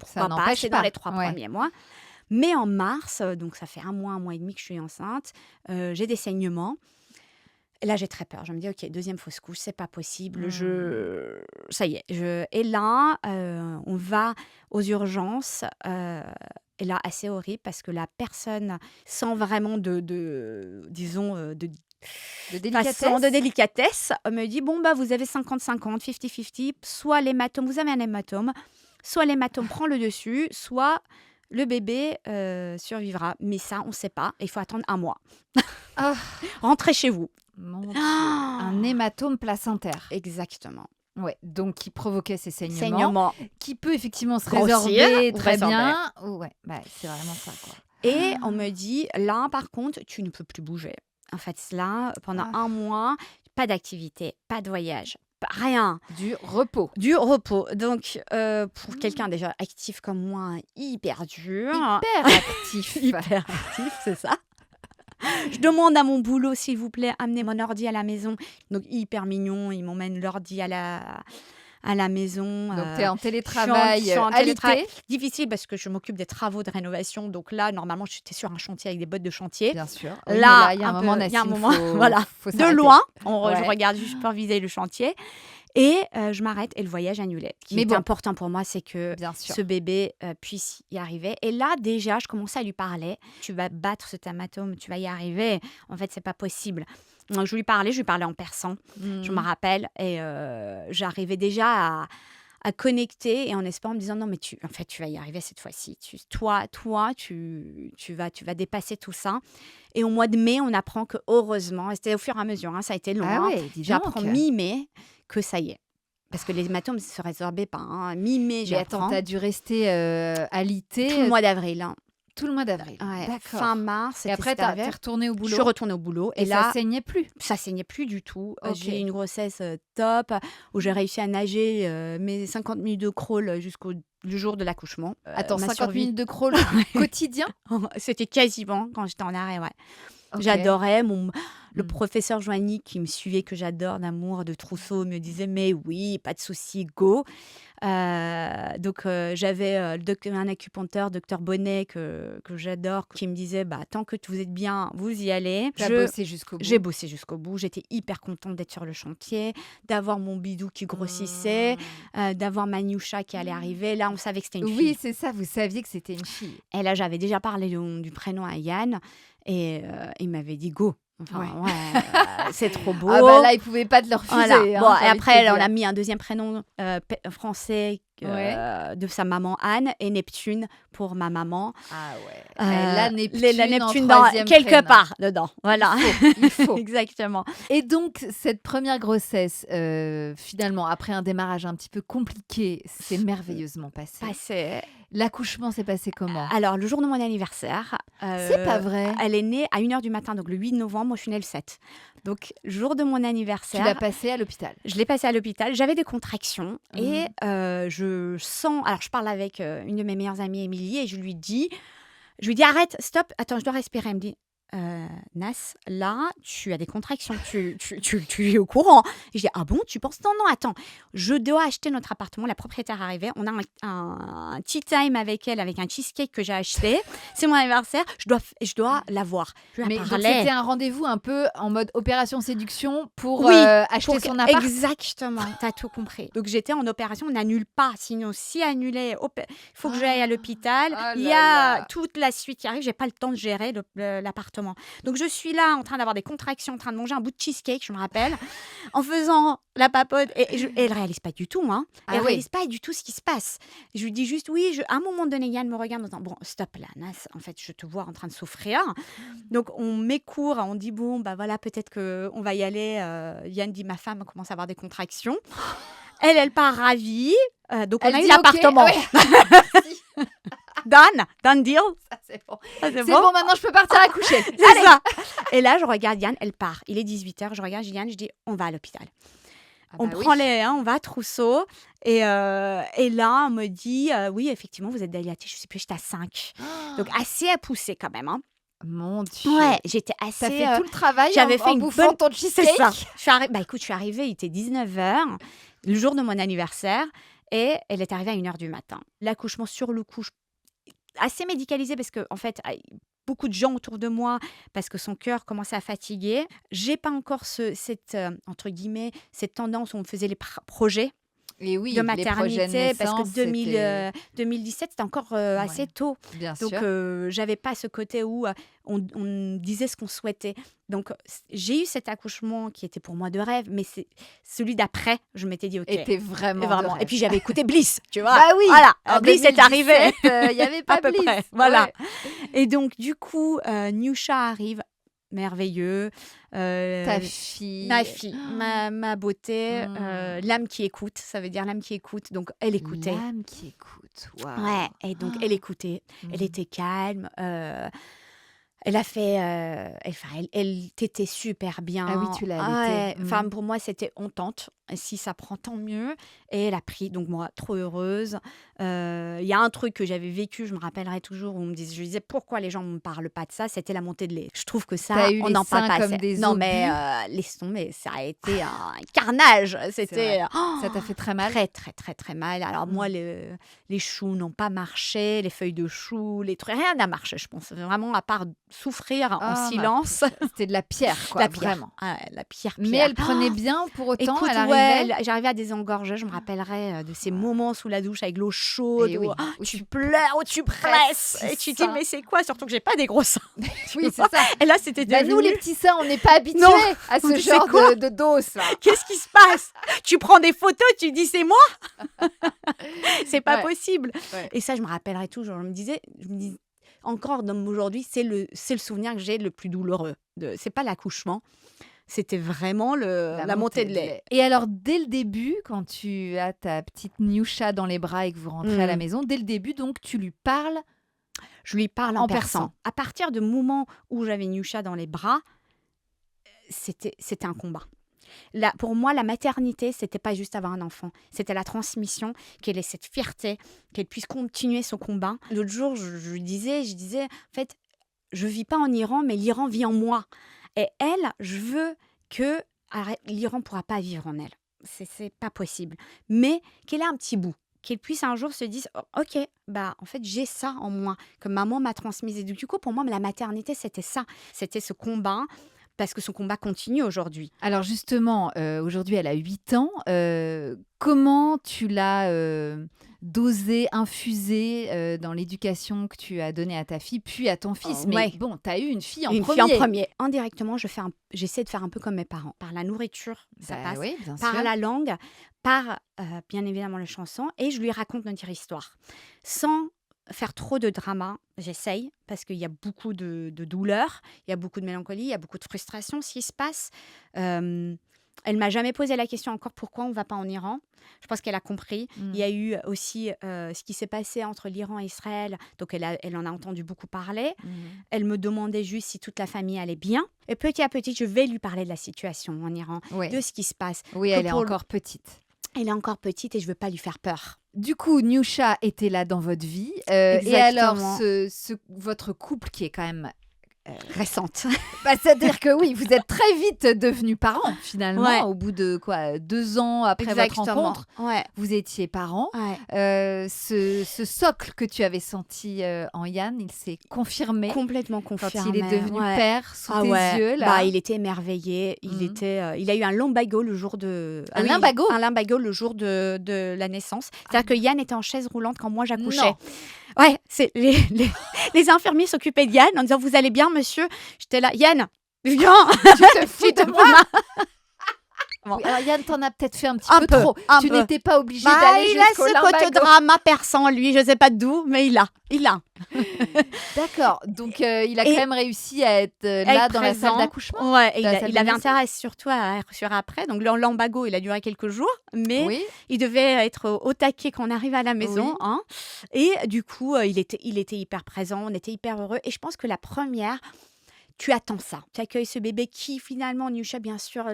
Ça n'empêche pas. C'est dans les 3 premiers mois. Mais en mars, donc ça fait 1 mois et demi que je suis enceinte, j'ai des saignements. Et là, j'ai très peur. Je me dis, OK, 2e fausse couche, c'est pas possible. Ça y est. Et là, on va aux urgences. Et là, assez horrible parce que la personne, sans vraiment de délicatesse, me dit, bon, bah, vous avez 50-50, 50-50, soit l'hématome, vous avez un hématome, soit l'hématome prend le dessus, soit le bébé survivra. Mais ça, on ne sait pas, il faut attendre 1 mois. Rentrez chez vous. Mon Dieu. Un hématome placentaire. Exactement. Ouais, donc qui provoquait ces saignements. Qui peut effectivement se grossir, résorber très bien. Ouais, c'est vraiment ça, quoi. Et on me dit, là, par contre, tu ne peux plus bouger. En fait, là, pendant 1 mois, pas d'activité, pas de voyage, rien. Du repos. Donc, pour quelqu'un déjà actif comme moi, hyper dur. Hyper actif. Hyper actif, c'est ça. Je demande à mon boulot, s'il vous plaît, amenez mon ordi à la maison. Donc, hyper mignon, ils m'emmènent l'ordi à la maison. Donc, tu es en Je suis télétravail en télétravail. alité, Difficile parce que je m'occupe des travaux de rénovation. Donc là, normalement, j'étais sur un chantier avec des bottes de chantier. bien sûr. Oui, mais Là, là, il y a un un moment, peu, il y a un Nassim, moment, faut, voilà, faut de s'arrêter. loin, je Ouais. regarde juste superviser le chantier. Et je m'arrête et le voyage annulé. Ce qui Mais est bon, important pour moi, c'est que bien sûr. ce bébé puisse y arriver. Et là, déjà, je commençais à lui parler. Tu vas battre cet hématome, tu vas y arriver. En fait, c'est pas possible. Donc, je lui parlais en persan, je me Mhm. rappelle. Et j'arrivais déjà à connecter et en espérant me disant non mais en fait tu vas y arriver cette fois-ci. Tu vas dépasser tout ça. Et au mois de mai, on apprend que heureusement, et c'était au fur et à mesure, hein, ça a été long, Ah hein, ouais, dis j'apprends donc. mi-mai que ça y est. Parce que les hématomes ne se résorbaient pas, hein. Mi-mai, Mais attends, j'apprends. t'as dû rester Tout alité le mois d'avril, hein. tout le mois d'avril. Ouais, fin D'accord. mars, Et après, c'était t'es arrivé. retournée au Je suis boulot retournée au boulot et et ça là, saignait plus. ça saignait plus du tout. Ok. J'ai eu une grossesse top où j'ai réussi à nager mes 50 minutes de crawl jusqu'au le jour de l'accouchement. Attends, Ma 50 survie, minutes de crawl quotidien? c'était quasiment quand j'étais en arrêt, ouais. Ok. J'adorais. Le Mm. professeur Joanny, qui me suivait, que j'adore d'amour, de trousseau, me disait mais oui, pas de souci, go. Donc j'avais un acupuncteur, docteur Bonnet, que j'adore, qui me disait bah, tant que vous êtes bien, vous y allez. T'as bossé jusqu'au J'ai bout. bossé jusqu'au bout. J'étais hyper contente d'être sur le chantier, d'avoir mon bidou qui grossissait, d'avoir Manioucha qui allait arriver. Là, on savait que c'était une Oui, fille. c'est ça, vous saviez que c'était une fille. Et là, j'avais déjà parlé du prénom à Yann et il m'avait dit go. Enfin, Ouais. c'est trop beau. Ah bah là, ils pouvaient pas te le refuser. Voilà. Hein, Bon, j'ai et envie de te après, on dire. a mis un deuxième prénom français Ouais. de sa maman Anne et Neptune pour ma maman. Ah ouais. Et là, La Neptune en Neptune troisième quelque prénom. part dedans. Voilà. Il faut. Exactement. Et donc, cette première grossesse, finalement, après un démarrage un petit peu compliqué, s'est merveilleusement passée. Passé. L'accouchement s'est passé comment? Alors, le jour de mon anniversaire, C'est pas vrai. elle est née à 1h du matin, donc le 8 novembre, moi je suis née le 7. Donc, jour de mon Tu l'as anniversaire, passé à l'hôpital. je l'ai passé à l'hôpital, j'avais des contractions et Mhm. je sens. Alors, je parle avec une de mes meilleures amies, Émilie, et je lui dis arrête, stop, attends, je dois respirer. Elle me dit Nas, là, tu as des contractions, tu es au courant. Et je dis ah bon, tu penses? Non, non, attends, je dois acheter notre appartement, la propriétaire arrivait, on a un tea time avec elle, avec un cheesecake que j'ai acheté, c'est mon anniversaire, je dois l'avoir. Je lui Mais donc, parlais. c'était un rendez-vous un peu en mode opération séduction pour Oui, acheter son appart. exactement, t'as tout compris. Donc j'étais en opération, on n'annule pas, sinon si annulé, il faut que j'aille à l'hôpital. Ah Il y là a là. toute la suite qui arrive, j'ai pas le temps de gérer l'appartement. Donc je suis là en train d'avoir des contractions, en train de manger un bout de cheesecake, je me rappelle, en faisant la papote. Et elle réalise pas du tout, hein. Ah Elle oui. réalise pas du tout ce qui se passe. Je lui dis juste oui. À un moment donné, Yann me regarde en disant bon, stop là, Nas, en fait, je te vois en train de souffrir. Donc on m'écourt, on dit bon, bah voilà, peut-être qu'on va y aller. Yann dit ma femme commence à avoir des contractions. Elle part ravie. Donc on Elle a eu dit l'appartement. ok. Ouais. Done deal. Ça, c'est bon. Ça, C'est bon, maintenant je peux partir accoucher. C'est ça. Et là, je regarde Yann, elle part. Il est 18h, je regarde Yann, je dis on va à l'hôpital. Ah On bah prend oui. on va à Trousseau. Et là, on me dit oui, effectivement, vous êtes dilatée, je sais plus, j'étais à 5. Donc assez à pousser quand même, hein. Mon Dieu. Ouais, j'étais T'as assez. fait tout le travail J'avais en fait une bouffant bonne. ton C'est cheesecake. ça. Écoute, je suis arrivée, il était 19h, le jour de mon anniversaire, et elle est arrivée à 1h du matin. L'accouchement sur le coup, assez médicalisé parce que en fait, beaucoup de gens autour de moi, parce que son cœur commençait à fatiguer. J'ai pas encore cette entre guillemets cette tendance où on me faisait les projets Et oui, de les projets de maternité parce que naissance, c'était 2017 c'était encore assez ouais, tôt. bien Donc, sûr. j'avais pas ce côté où on disait ce qu'on souhaitait. Donc, j'ai eu cet accouchement qui était pour moi de rêve, mais c'est celui d'après, je m'étais dit, OK. Était vraiment de Vraiment. Et rêve. puis, j'avais écouté Bliss, tu vois. Bah oui. Voilà. En Bliss est arrivé. 2017, il y avait pas À peu Bliss. près. Voilà. Ouais. Et donc, du coup, Niusha arrive. Merveilleux. Ta fille. Ma fille, ma beauté, Mm. l'âme qui écoute, ça veut dire l'âme qui écoute. Donc, elle écoutait. L'âme qui écoute. Waouh. Ouais, et donc elle écoutait, elle Mm. était calme, elle a fait, elle tétait super bien. Ah oui, tu l'as Ouais, allaitée. enfin pour moi c'était on tente, Si ça prend, tant mieux. Et elle a pris, donc moi, trop heureuse. Il y a un truc que j'avais vécu, je me rappellerai toujours, où je disais pourquoi les gens ne me parlent pas de ça, c'était la montée de lait. Je trouve que T'as ça, eu on les n'en parle seins pas comme assez. des Non, mais obus. laisse tomber, ça a été un carnage. C'est C'était vrai. Ça t'a fait très mal? très, très, très, très mal. Alors moi, Mmh. les choux n'ont pas marché, les feuilles de choux, les trucs, rien n'a marché, je pense. Vraiment, à part souffrir en Oh ma silence. pauvre, c'était de la pierre quoi, La pierre. vraiment. Ah ouais, la pierre, Mais pierre. elle prenait bien pour autant? Écoute, Elle ouais, arrivait? j'arrivais à désengorger, je me rappellerai de ces Ouais. moments sous la douche avec l'eau chaude Et où oui, où tu tu pleures, où tu presses, presses et tes tu te dis, seins. mais c'est quoi? Surtout que j'ai pas des gros seins. Tu Oui, vois. c'est ça. Et là, c'était Bah, nous, les devenu, petits seins, on n'est pas habitués non, à on ce dit, c'est genre quoi? de dose là. Qu'est-ce qui se passe? Tu prends des photos, tu dis, c'est moi? C'est pas Ouais, possible. ouais. Et ça, je me rappellerai toujours. Je me dis, encore aujourd'hui, c'est le souvenir que j'ai le plus douloureux. C'est pas l'accouchement, c'était vraiment La la montée montée de de lait. lait. Et alors, dès le début, quand tu as ta petite Nioucha dans les bras et que vous rentrez à la Mm. maison, dès le début, donc, tu lui parles Je lui parle en en persan. persan. À partir du moment où j'avais Niusha dans les bras, c'était un combat. Là, pour moi, la maternité, c'était pas juste avoir un enfant. C'était la transmission, qu'elle ait cette fierté, qu'elle puisse continuer son combat. L'autre jour, je lui disais, en fait, je vis pas en Iran, mais l'Iran vit en moi. Et elle, je veux que l'Iran pourra pas vivre en elle. C'est pas possible. Mais qu'elle ait un petit bout. Qu'elle puisse un jour se dire, oh, ok, bah en fait j'ai ça en moi que maman m'a transmis. Et du coup, pour moi, la maternité, c'était ça. C'était ce combat, parce que son combat continue aujourd'hui. Alors justement, aujourd'hui, elle a 8 ans. Comment tu l'as, dosé, infusé, dans l'éducation que tu as donnée à ta fille, puis à ton fils? Mais Ouais. bon, tu as eu une fille en Une fille en premier. premier. Indirectement, j'essaie de faire un peu comme mes parents. Par la nourriture, ça Bah passe. oui, bien Par sûr. la langue, par bien évidemment les chansons. Et je lui raconte notre histoire. Sans faire trop de drama, j'essaye, parce qu'il y a beaucoup de douleur, il y a beaucoup de mélancolie, il y a beaucoup de frustration, ce qui se passe. Elle m'a jamais posé la question encore pourquoi on ne va pas en Iran. Je pense qu'elle a compris. Il y a eu aussi ce qui s'est passé entre l'Iran et Israël. Donc, elle en a entendu beaucoup parler. Elle me demandait juste si toute la famille allait bien. Et petit à petit, je vais lui parler de la situation en Iran, Oui, de ce qui se passe. oui, Que elle est pour encore petite. Elle est encore petite et je veux pas lui faire peur. Du coup, Nioucha était là dans votre vie. Et alors, Exactement. votre couple qui est quand même... Récente. Bah, c'est-à-dire que oui, vous êtes très vite devenus parents, finalement. Ouais. Au bout de quoi, 2 ans après votre rencontre, Ouais. vous étiez parents. Ouais. Ce socle que tu avais senti en Yann, il s'est confirmé Complètement quand confirmé. il est devenu ouais. père sous Ah tes ouais. yeux. Là. Bah, il était émerveillé. Mhm. Il a eu un lumbago le jour de... Un lumbago Un lumbago le jour de la naissance. C'est-à-dire que Yann était en chaise roulante quand moi j'accouchais. Non. Ouais, les infirmiers s'occupaient de Yann en disant, vous allez bien, monsieur? J'étais là, Yann, viens. Tu te fous de moi. Bon. Oui, alors Yann t'en a peut-être fait un petit Un peu peu, trop. un Tu peu. n'étais pas obligé Bah, d'aller il a jusqu'au ce côté lumbago. drama persan, lui, je sais pas d'où, mais il a. D'accord. Donc il a Et- quand même réussi à être là Être dans la salle présent. d'accouchement. Ouais, et La salle il de avait naissance. intérêt surtout à sur après. Donc le lumbago, il a duré quelques jours, mais Oui. il devait être au taquet quand on arrivait à la maison. Oui. Hein. Et du coup, il était hyper présent, on était hyper heureux. Et je pense que la première, tu attends ça. Tu accueilles ce bébé qui, finalement, Niusha, bien sûr,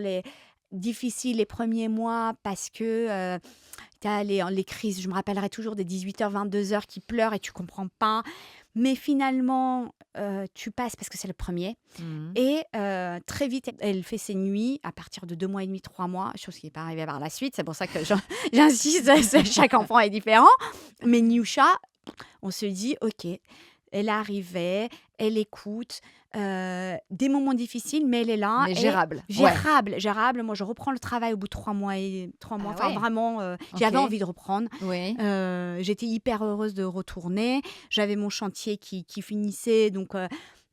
difficile les premiers mois parce que tu as les crises. Je me rappellerai toujours des 18h, 22h qui pleurent et tu comprends pas. Mais finalement, tu passes parce que c'est le premier. Mhm. Et très vite, elle fait ses nuits à partir de 2 mois et demi, 3 mois, chose qui n'est pas arrivée par la suite. C'est pour ça que j'insiste, chaque enfant est différent. Mais Niusha, on se dit, OK, elle arrivait, elle écoute, des moments difficiles, mais elle est là. Mais et gérable. Ouais. Gérable. Moi, je reprends le travail au bout de 3 mois. Ah Enfin, ouais. vraiment, j'avais Ok. envie de reprendre. Oui. J'étais hyper heureuse de retourner. J'avais mon chantier qui finissait, donc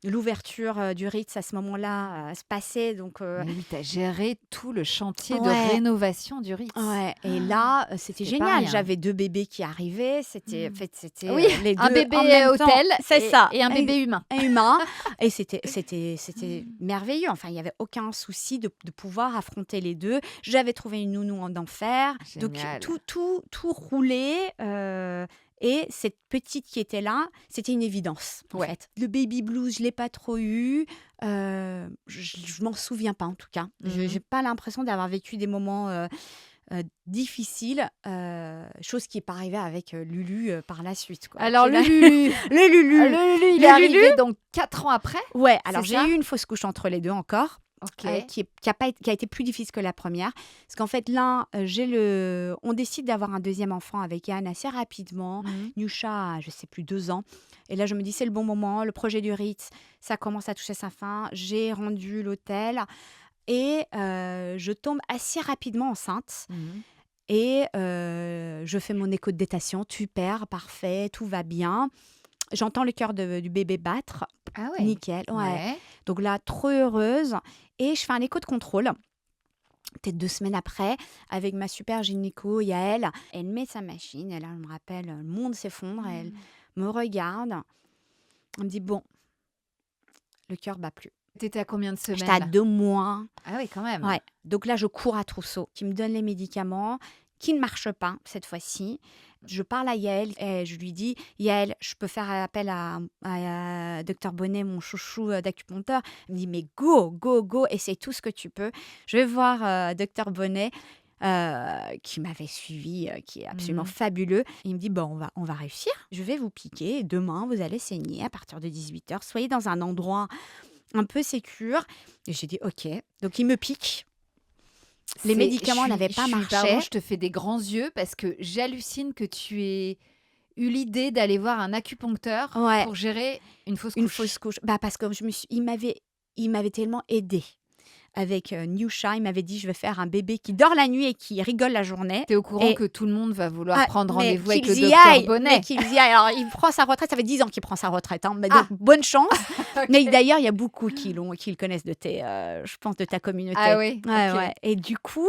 l'ouverture du Ritz à ce moment-là se passait. Donc, Mais oui, tu as géré tout le chantier de Ouais. rénovation du Ritz. ouais. Et là, c'était C'est pas génial. rien. J'avais 2 bébés qui arrivaient. C'était, Mm. en fait, c'était Oui, les deux un bébé en même temps. hôtel C'est et, ça. et un bébé humain. Et humain. Et c'était merveilleux. Enfin, il n'y avait aucun souci de pouvoir affronter les deux. J'avais trouvé une nounou en enfer. Donc, Génial. tout roulait. Et cette petite qui était là, c'était une évidence, en Ouais. fait. Le baby blues, je ne l'ai pas trop eu. Je m'en souviens pas, en tout cas. Je Mhm. n'ai pas l'impression d'avoir vécu des moments difficile, chose qui n'est pas arrivée avec Lulu par la suite, quoi. Alors, Qui le va- Lulu, Le Lulu. il est Le Lulu. arrivé donc 4 ans après, Ouais, c'est alors j'ai ça? eu une fausse couche entre les deux encore, Ok. qui a été plus difficile que la première. Parce qu'en fait, là, on décide d'avoir un deuxième enfant avec Yann assez rapidement. Mhm. Nusha a, je sais plus, 2 ans. Et là, je me dis, c'est le bon moment. Le projet du Ritz, ça commence à toucher sa fin. J'ai rendu l'hôtel. Et je tombe assez rapidement enceinte. Mhm. Et je fais mon écho de détation, super, parfait, tout va bien. J'entends le cœur du bébé battre, Ah ouais. nickel, ouais. Ouais. Donc là, trop heureuse. Et je fais un écho de contrôle, peut-être 2 semaines après, avec ma super gynéco, Yael. Elle met sa machine, et là, je me rappelle, le monde s'effondre, elle me regarde, elle me dit, bon, le cœur bat plus. T'étais à combien de J'étais à semaines là? 2 mois. Ah oui, quand même. Ouais. Donc là, je cours à trousseau, qui me donne les médicaments, qui ne marchent pas cette fois-ci. Je parle à Yael et je lui dis, Yael, je peux faire appel à Dr Bonnet, mon chouchou d'acupuncteur. Elle me dit, mais go, go, go, essaye tout ce que tu peux. Je vais voir Dr Bonnet. Qui m'avait suivi, qui est absolument Mhm. fabuleux. Il me dit, bon, on va réussir. Je vais vous piquer. Demain, vous allez saigner à partir de 18h. Soyez dans un endroit un peu sécure. Et j'ai dit, OK. Donc, il me pique. Les médicaments n'avaient pas marché. Pardon, je te fais des grands yeux parce que j'hallucine que tu aies eu l'idée d'aller voir un acupuncteur Ouais. pour gérer une fausse Une couche. fausse couche. Bah, parce que il m'avait tellement aidée. Avec Nusha, il m'avait dit, je vais faire un bébé qui dort la nuit et qui rigole la journée. T'es au courant Et- que tout le monde va vouloir Ah, prendre mais rendez-vous avec le qu'ils y docteur aillent, Bonnet. mais qu'ils y aillent. Alors, il prend sa retraite, ça fait 10 ans qu'il prend sa retraite. Hein. Mais Ah. donc, bonne chance. Ok. Mais d'ailleurs, il y a beaucoup qui le connaissent je pense, de ta communauté. Ah oui, Ouais, ok. ouais. Et du coup,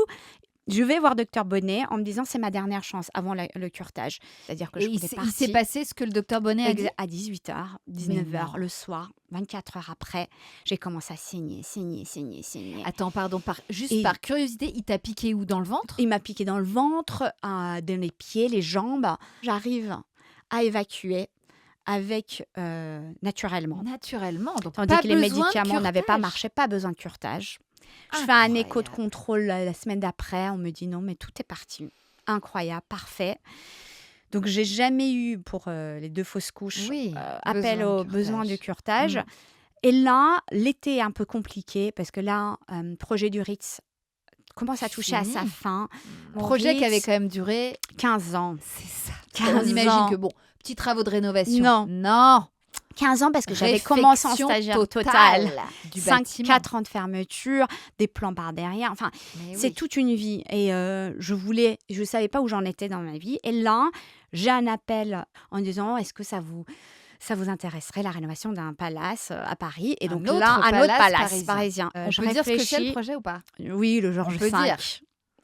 je vais voir Docteur Bonnet en me disant, c'est ma dernière chance avant le curetage. C'est-à-dire que Et je il pouvais s'est partir. passé ce que le docteur Bonnet a dit? À 18h, Mais 19h, non. le soir, 24 heures après, j'ai commencé à saigner. Attends, pardon, juste Et- par curiosité, il t'a piqué où? Dans le ventre? Il m'a piqué dans le ventre, dans les pieds, les jambes. J'arrive à évacuer avec naturellement. Naturellement, donc Tandis pas que les besoin de médicaments n'avaient pas curetage. marché, pas besoin de curetage. Je fais un écho de Incroyable. contrôle la semaine d'après. On me dit non, mais tout est parti. Incroyable, parfait. Donc, j'ai jamais eu pour les 2 fausses couches Oui, appel besoin de au besoin de curetage. curetage. Mm. Et là, l'été est un peu compliqué parce que là, projet du Ritz commence à toucher à sa Fini. fin. Mon Projet qui avait Ritz, quand même duré, 15 ans. c'est ça. 15 On imagine ans. que bon, petits travaux de rénovation. Non. Non. 15 ans parce que j'avais commencé en Réfection stagiaire total. du bâtiment. 4 ans de fermeture, des plans par derrière. Enfin, Mais c'est oui. toute une vie. Et je savais pas où j'en étais dans ma vie. Et là, j'ai un appel en disant, est-ce que ça vous intéresserait la rénovation d'un palace à Paris? Et Un donc autre là, un autre palace palace parisien. On Je peut dire ce que c'est le réfléchis. projet ou pas? Oui, le Georges On peut V. dire.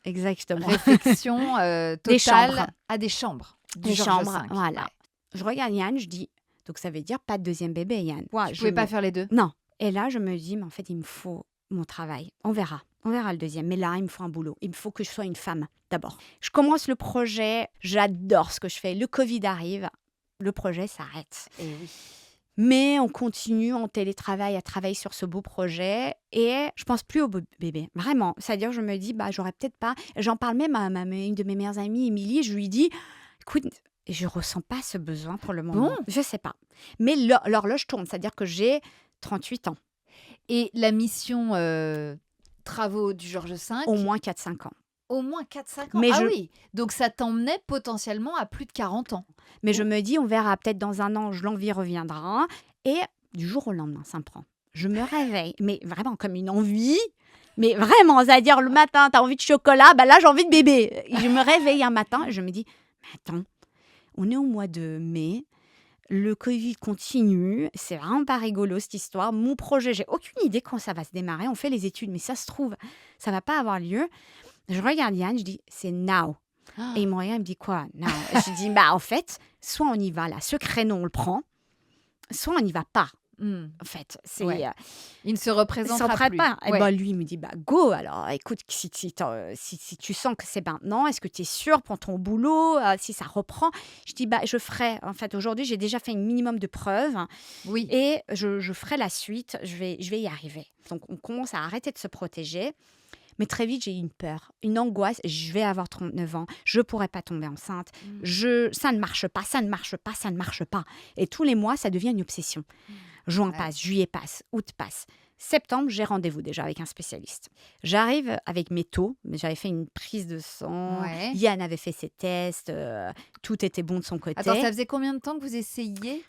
Exactement. Réfection Des totale chambres. à des chambres. Du Des Georges chambres, V. voilà. Ouais. Je regarde Yann, je dis, donc ça veut dire pas de deuxième bébé, Yann. Ouais, Tu pouvais pas faire les deux? Non. Et là, je me dis, mais en fait, il me faut mon travail. On verra. On verra le deuxième. Mais là, il me faut un boulot. Il me faut que je sois une femme, d'abord. Je commence le projet. J'adore ce que je fais. Le Covid arrive. Le projet s'arrête. Eh oui. Mais on continue en télétravail à travailler sur ce beau projet. Et je pense plus au bébé. Vraiment. C'est-à-dire, je me dis, bah, j'aurais peut-être pas... J'en parle même à une de mes meilleures amies, Émilie. Je lui dis, écoute, je ressens pas ce besoin pour le moment. Bon. Je sais pas. Mais l'horloge tourne. C'est-à-dire que j'ai 38 ans. Et la mission travaux du Georges V, Au moins 4-5 ans. au moins 4-5 ans. Mais Ah je- oui, donc ça t'emmenait potentiellement à plus de 40 ans. Mais je me dis, on verra peut-être dans un an, l'envie reviendra. Et du jour au lendemain, ça me prend. Je me réveille, mais vraiment comme une envie. Mais vraiment, c'est-à-dire le matin, tu as envie de chocolat, bah là, j'ai envie de bébé. Et je me réveille un matin et je me dis, mais attends, on est au mois de mai. Le Covid continue, c'est vraiment pas rigolo cette histoire. Mon projet, j'ai aucune idée quand ça va se démarrer. On fait les études, mais ça se trouve, ça va pas avoir lieu. Je regarde Yann, je dis, c'est now. Et il me regarde, il me dit quoi? Now. Je dis, bah en fait, soit on y va là, ce créneau on le prend, soit on n'y va pas. Mmh. en fait. Ouais. Il ne se Il s'en représentera prête plus. pas. Et Ouais. ben lui, il me dit: «Bah, go alors, écoute, si tu sens que c'est maintenant, est-ce que tu es sûr pour ton boulot, si ça reprend?» Je dis: «Bah, je ferai. En fait, aujourd'hui, j'ai déjà fait un minimum de preuves Oui. et je ferai la suite. Je vais y arriver». Donc on commence à arrêter de se protéger. Mais très vite, j'ai eu une peur, une angoisse. Je vais avoir 39 ans, je pourrais pas tomber enceinte. Mmh. Ça ne marche pas, ça ne marche pas, ça ne marche pas. Et tous les mois, ça devient une obsession. Juin Ouais. passe, juillet passe, août passe. Septembre, j'ai rendez-vous déjà avec un spécialiste. J'arrive avec mes taux, mais j'avais fait une prise de sang. Ouais. Yann avait fait ses tests, tout était bon de son Attends, ça côté. faisait combien de temps que vous essayiez?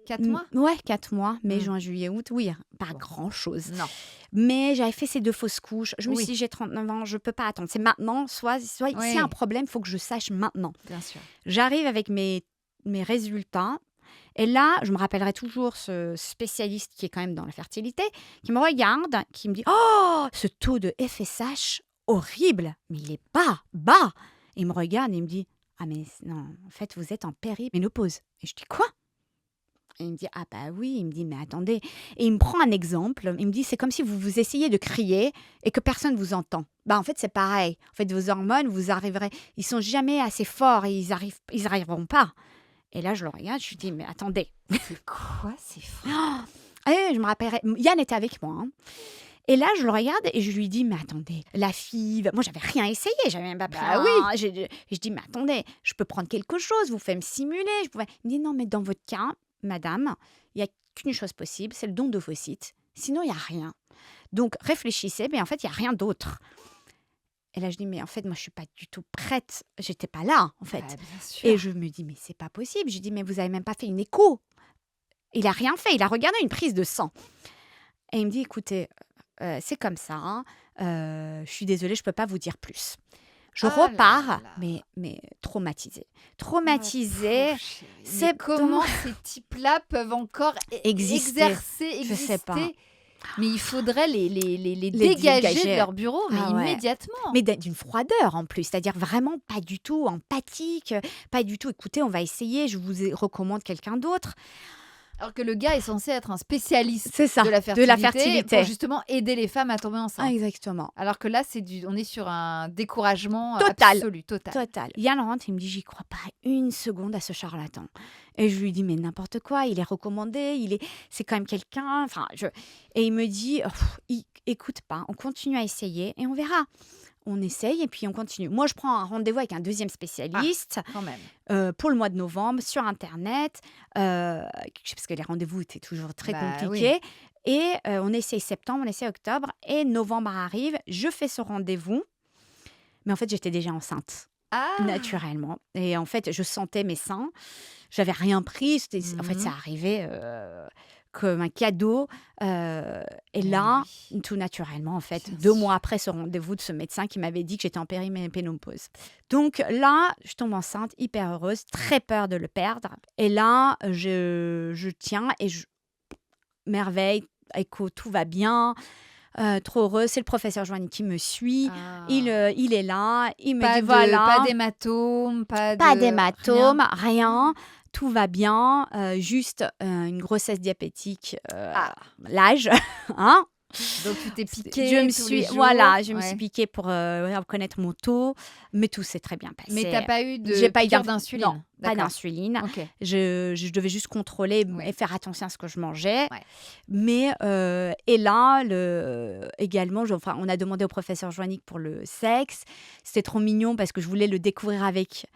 4 mois? Ouais, 4 mois, mai, Mmh. juin, juillet, août, oui, pas Bon. grand-chose. Non. Mais j'avais fait ces 2 fausses couches. Je me suis Oui. dit: «J'ai 39 ans, je peux pas attendre. C'est maintenant, soit s'il y a un Oui, problème, il faut que je sache maintenant». bien sûr. J'arrive avec mes résultats et là, je me rappellerai toujours ce spécialiste qui est quand même dans la fertilité, qui me regarde, qui me dit: «Oh! Ce taux de FSH, horrible, mais il est bas, bas!» Et il me regarde et il me dit: «Ah mais non, en fait, vous êtes en périménopause». Et je dis: «Quoi?» Et il me dit: «Ah bah oui». Il me dit: «Mais attendez». Et il me prend un exemple. Il me dit: «C'est comme si vous essayez de crier et que personne vous entend». Bah en fait, c'est pareil. En fait, vos hormones, ils sont jamais assez forts et ils arriveront pas. Et là, je le regarde, je lui dis: «Mais attendez». C'est quoi ces phrases? Et je me rappellerai, Yann était avec moi, hein. Et là, je le regarde et je lui dis: «Mais attendez, la FIV», moi, j'avais rien essayé, j'avais même pas pris Bah oui. je dis: «Mais attendez, je peux prendre quelque chose, vous faites me simuler, je pouvais». Il me dit: «Non, mais dans votre cas, madame, il y a qu'une chose possible, c'est le don d'ovocytes. Sinon, il y a rien. Donc réfléchissez, mais en fait, il y a rien d'autre». Et là, je dis: «Mais en fait, moi, je suis pas du tout prête, j'étais pas là, en fait». Bah, bien Et sûr. je me dis: «Mais c'est pas possible». Je dis: «Mais vous avez même pas fait une écho». Il a rien fait, il a regardé une prise de sang. Et il me dit: «Écoutez, c'est comme ça, hein, je suis désolée, je peux pas vous dire plus». Je Ah là repars, là. mais traumatisée. Ma Traumatisée, pauvre chérie. Mais septembre comment ces types-là peuvent encore existait, exercer, je sais pas. exister? Mais il faudrait les Les dégager de dégager. leur bureau, mais Ah ouais. immédiatement. Mais d'une froideur en plus, c'est-à-dire vraiment pas du tout empathique, pas du tout: «Écoutez, on va essayer, je vous recommande quelqu'un d'autre». Alors que le gars est censé être un spécialiste C'est ça, de la de la fertilité fertilité. pour justement aider les femmes à tomber Ah, enceintes. exactement. Alors que là, on est sur un découragement Total. absolu, total. Total. Yann rentre, il me dit: «J'y crois pas une seconde à ce charlatan». Et je lui dis: «Mais n'importe quoi, il est recommandé, c'est quand même quelqu'un». Et il me dit: «Oh, écoute pas, on continue à essayer et on verra». On essaye et puis on continue. Moi, je prends un rendez-vous avec un deuxième spécialiste Quand même. pour le mois de novembre sur Internet, parce que les rendez-vous étaient toujours très Bah oui. compliqués. Et on essaye septembre, on essaye octobre, et novembre arrive, je fais ce rendez-vous. Mais en fait, j'étais déjà enceinte, Ah! naturellement. Et en fait, je sentais mes seins. J'avais rien pris. En fait, ça Mhm. arrivait comme un cadeau. Et Eh là, oui, tout naturellement, en fait, bien 2 sûr. mois après ce rendez-vous de ce médecin qui m'avait dit que j'étais en périmépénopause. Donc là, je tombe enceinte, hyper heureuse, très peur de le perdre. Et là, je tiens et merveille, écho, tout va bien. Trop heureuse, c'est le professeur Joanny qui me suit. Il, Ah. il est là, il me dit: Pas «Voilà, d'hématome, pas pas de rien. d'hématome, rien, tout va bien, juste une grossesse diabétique, Ah, l'âge, hein». donc tu t'es Je piqué me tous les suis jours. Voilà, je me suis Ouais. piquée pour reconnaître mon taux, mais tout s'est très bien Mais passé. t'as pas eu J'ai de pas eu piqûre non, d'insuline? pas D'accord. d'insuline. Ok. Je devais juste contrôler Oui. et faire attention à ce que je mangeais. Ouais. Mais et là, également, on a demandé au professeur Joannick pour le sexe. C'était trop mignon parce que je voulais le découvrir avec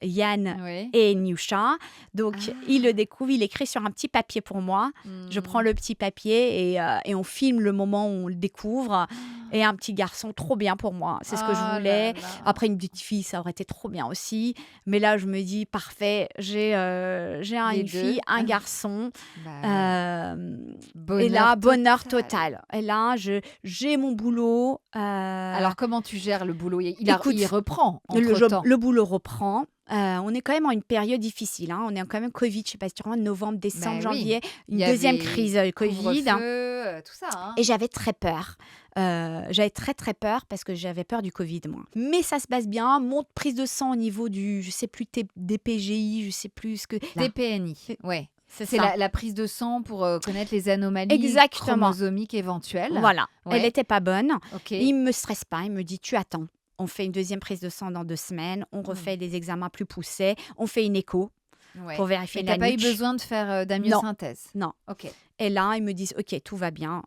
Yann Oui. et Niusha. Donc, il le Ah. découvre, il écrit sur un petit papier pour moi. Je prends Hmm. le petit papier et on filme le moment où on le découvre. Et un petit garçon, trop bien pour moi. C'est ce que je Ah là voulais. là. Après, une petite fille, ça aurait été trop bien aussi. Mais là, je me dis, parfait, j'ai Les une deux. fille, un garçon. Bah ouais. Euh, et Bonheur là, bonheur total. total. Et là, j'ai mon boulot. Alors comment tu gères le boulot? Écoute, Il reprend le, entre-temps. le boulot reprend. On est quand même en une période difficile, hein. On est quand même Covid, je sais pas si tu vois, novembre, décembre, Bah oui. janvier, Il une y deuxième avait crise Covid. couvre-feu, tout ça, hein. Et j'avais très peur. J'avais très très peur parce que j'avais peur du Covid, moi. Mais ça se passe bien. Mon prise de sang au niveau du, je sais plus, DPGI, je sais plus ce que. Là, DPNI. Ouais. C'est C'est ça. la prise de sang pour connaître les anomalies Exactement. chromosomiques éventuelles. Voilà. Elle Ouais, n'était pas bonne. ok. Et il me stresse pas. Il me dit, tu attends. On fait une deuxième prise de sang dans 2 semaines. On refait des examens plus poussés. On fait une écho pour Ouais. vérifier Mais la t'as pas eu nuque. besoin de faire Non, d'amniosynthèse. non. Ok. Et là, ils me disent, OK, tout va bien.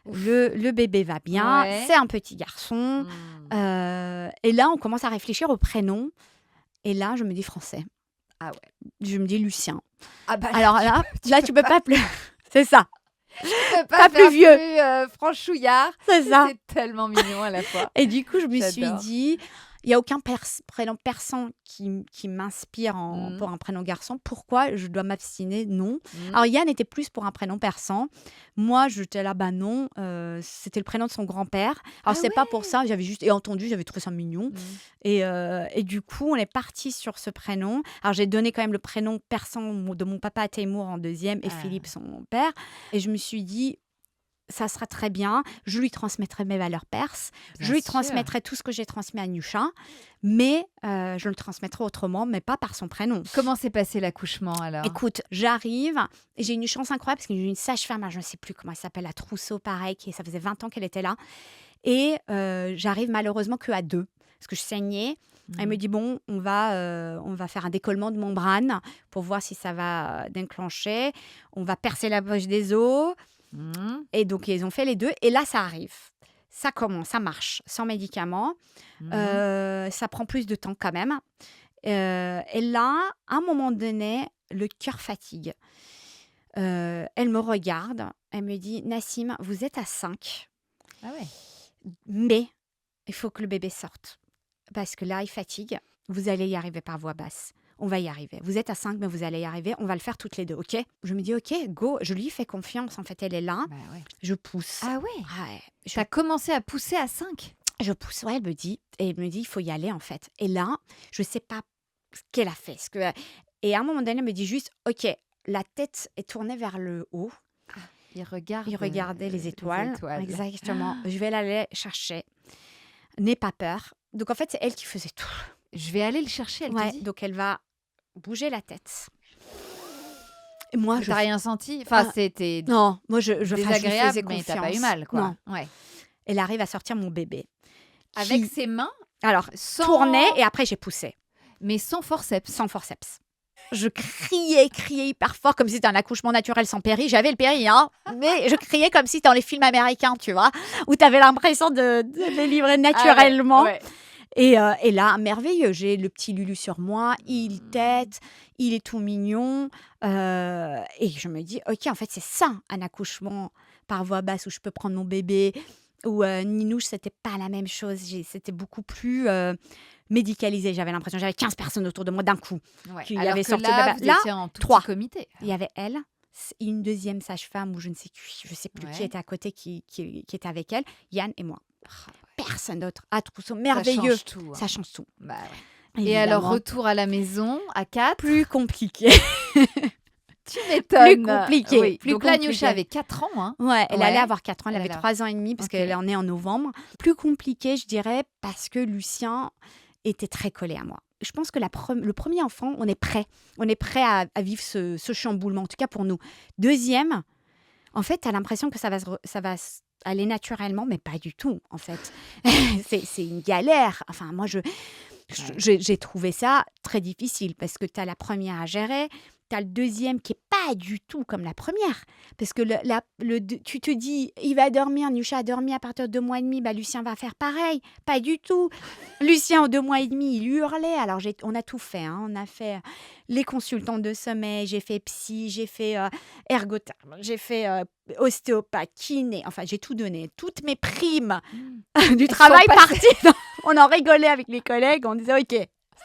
Ouf. Le bébé va bien. Ouais. C'est un petit garçon. Et là, on commence à réfléchir au prénom. Et là, je me dis français. Ah ouais. Je me dis Lucien. Ah bah Alors là, tu peux pas plus. C'est ça. tu peux pas pas plus faire vieux. plus franchouillard. C'est ça. C'est tellement mignon à la fois. Et du coup, je me suis J'adore. dit, il n'y a aucun prénom persan qui m'inspire Mhm. pour un prénom garçon. Pourquoi je dois m'abstiner? Non. Mhm. Alors, Yann était plus pour un prénom persan. Moi, j'étais là, bah non. C'était le prénom de son grand-père. Alors, Ah c'est pas pour ouais. ça. J'avais juste entendu, j'avais trouvé ça mignon. Mhm. Et du coup, on est parti sur ce prénom. Alors, j'ai donné quand même le prénom persan de mon papa à Teymour en deuxième et Ah. Philippe, son père. Et je me suis dit, ça sera très bien. Je lui transmettrai mes valeurs perses. Bien Je lui sûr. transmettrai tout ce que j'ai transmis à Nusha. Mais je le transmettrai autrement, mais pas par son prénom. Comment s'est passé l'accouchement alors? Écoute, j'arrive et j'ai une chance incroyable parce que j'ai une sage-femme, je ne sais plus comment elle s'appelle, à Trousseau, pareil, ça faisait 20 ans qu'elle était là. Et j'arrive malheureusement que à 2 parce que je saignais. Elle me dit, bon, on va faire un décollement de membrane pour voir si ça va déclencher. On va percer la poche des os. Mhm. Et donc, ils ont fait les 2. Et là, ça arrive. Ça commence, ça marche, sans médicaments. Mhm. Ça prend plus de temps quand même. Et là, à un moment donné, le cœur fatigue. Elle me regarde. Elle me dit, Nassim, vous êtes à 5. Ah ouais. Mais il faut que le bébé sorte. Parce que là, il fatigue. Vous allez y arriver par voix basse. On va y arriver. Vous êtes à 5, mais vous allez y arriver. On va le faire toutes les 2, OK? Je me dis, OK, go. Je lui fais confiance. En fait, elle est là. Bah ouais. Je pousse. Ah ouais. Ouais, je, T'as commencé à pousser à 5. je pousse. Ouais, elle me dit. Et elle me dit, il faut y aller, en fait. Et là, je ne sais pas ce qu'elle a fait. Et à un moment donné, elle me dit juste, OK, la tête est tournée vers le haut. Il regardait les étoiles. étoiles. Exactement. Je vais l'aller chercher. N'aie pas peur. Donc, en fait, c'est elle qui faisait tout. Je vais aller le chercher, elle te Ouais, dit. donc elle va bouger la tête. Et moi, T'as rien senti? Enfin, Ah, c'était non, moi, je lui désagréable, faisais mais t'as pas confiance. eu mal, quoi. Non, Ouais. elle arrive à sortir mon bébé. Avec Qui- ses mains, Alors, sans... tournait et après, j'ai poussé. mais sans forceps. Sans forceps. Je criais hyper fort, comme si c'était un accouchement naturel sans péri. J'avais le péri, hein, mais je criais comme si c'était dans les films américains, tu vois, où tu avais l'impression de délivrer naturellement. Ah ouais, ouais. Et là, merveilleux, j'ai le petit Lulu sur moi, il tète, il est tout mignon. Et je me dis, OK, en fait, c'est ça, un accouchement par voix basse où je peux prendre mon bébé. Ou Ninouche, c'était pas la même chose. C'était beaucoup plus médicalisé, j'avais l'impression. J'avais 15 personnes autour de moi d'un coup. Ouais. Qui Alors avait que sorti là, le bébé. vous Là, étiez en tout 3. petit comité. Il y avait elle, une deuxième sage-femme ou je ne sais plus qui Ouais. était à côté, qui était avec elle, Yann et moi. Ah, Personne d'autre. À Trousseau, ça merveilleux. change tout. hein. Ça change tout. Bah ouais. Et alors, Évidemment. retour à la maison, à 4. Plus compliqué. Tu m'étonnes. Plus compliqué, Oui. plus Donc là, compliqué. Nusha avait 4 ans. Hein. Ouais, elle Ouais. allait avoir 4 ans, elle Elle avait allait 3 ans et demi parce Ok. qu'elle est née en novembre. Plus compliqué, je dirais, parce que Lucien était très collé à moi. Je pense que le premier enfant, on est prêt. On est prêt à vivre ce chamboulement, en tout cas pour nous. Deuxième, en fait, tu as l'impression que ça va aller naturellement, mais pas du tout, en fait. c'est une galère. Enfin, moi, j'ai trouvé ça très difficile parce que tu as la première à gérer, tu as le deuxième qui est pas du tout comme la première. Parce que tu te dis, il va dormir, Nusha a dormi à partir de 2 mois et demi, bah, Lucien va faire pareil. Pas du tout. Lucien, en 2 mois et demi, il hurlait. Alors, on a tout fait. Hein. On a fait les consultants de sommeil, j'ai fait psy, j'ai fait ergotherme, j'ai fait ostéopathe, kiné. Enfin, j'ai tout donné. Toutes mes primes du travail sont parties. On en rigolait avec les collègues. On disait, OK,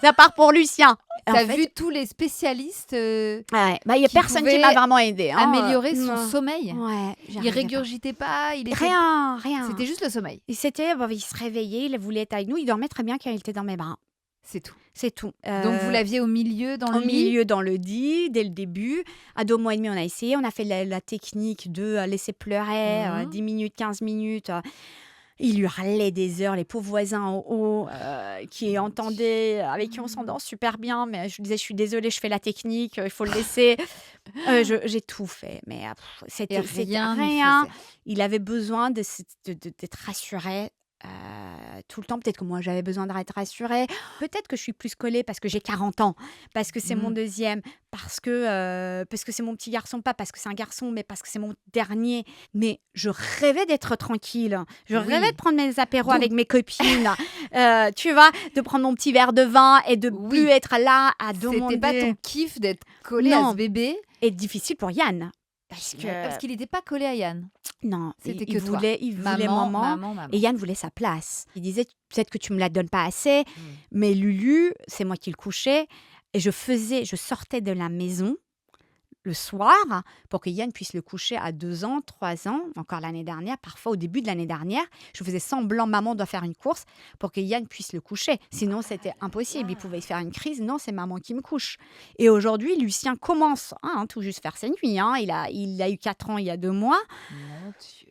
ça part pour Lucien. Et en T'as fait, vu tous les spécialistes ouais, bah, il n'y a qui personne qui pouvaient m'a vraiment aidée. Hein. améliorer son Non. sommeil? Ouais, Il j'arrivais pas. régurgitait pas, il était... Rien. C'était juste le sommeil. Il se réveillait, il voulait être avec nous. Il dormait très bien quand il était dans mes bras. C'est tout. C'est tout. Donc vous l'aviez au milieu dans le Au lit? milieu dans le lit, dès le début. À 2 mois et demi, on a essayé. On a fait la technique de laisser pleurer 10 minutes, 15 minutes. Il hurlait des heures, les pauvres voisins en haut qui Mon entendaient, avec qui on s'endort super bien. Mais je lui disais, je suis désolée, je fais la technique, il faut le laisser. J'ai tout fait, mais Et c'était rien n'y rien. faisait. Il avait besoin d'être rassuré. Tout le temps, peut-être que moi j'avais besoin d'être rassurée. Peut-être que je suis plus collée parce que j'ai 40 ans, parce que c'est mon Mmh. deuxième, parce que c'est mon petit garçon, pas parce que c'est un garçon, mais parce que c'est mon dernier. Mais je rêvais d'être tranquille. Je rêvais de Oui. prendre mes apéros Donc avec mes copines, tu vois, de prendre mon petit verre de vin et de plus oui, être là à c'était pas ton demander. kiff d'être collé à ce Non, bébé? et difficile pour Yann. Parce Parce que, qu'il était pas collé à Yann, non, c'était que toi? il voulait Maman, maman. maman, Et maman. Yann voulait sa place. Il disait, peut-être que tu me la donnes pas assez, Mmh. mais Lulu, c'est moi qui le couchais. Et je sortais de la maison le soir pour que Yann puisse le coucher à 2 ans, 3 ans, encore l'année dernière, parfois au début de l'année dernière. Je faisais semblant, maman doit faire une course pour que Yann puisse le coucher. Sinon, c'était impossible. Il pouvait faire une crise. Non, c'est maman qui me couche. Et aujourd'hui, Lucien commence tout juste faire ses nuits. Il a eu 4 ans il y a 2 mois. Mon Dieu.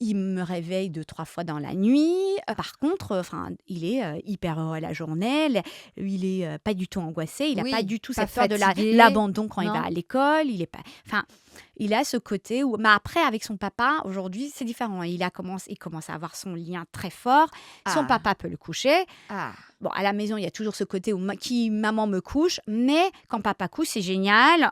Il me réveille 2, 3 fois dans la nuit. Par contre, il est hyper heureux la journée. Il est pas du tout angoissé. Il n'a pas Oui, du tout pas cette peur de fatigué, l'abandon quand il va non? à l'école. Il est pas, enfin, il a ce côté où. Mais après, avec son papa, aujourd'hui, c'est différent. Il commence à avoir son lien très fort. Son Ah, papa peut le coucher. ah, Bon, à la maison, il y a toujours ce côté où maman me couche, mais quand papa couche, c'est génial.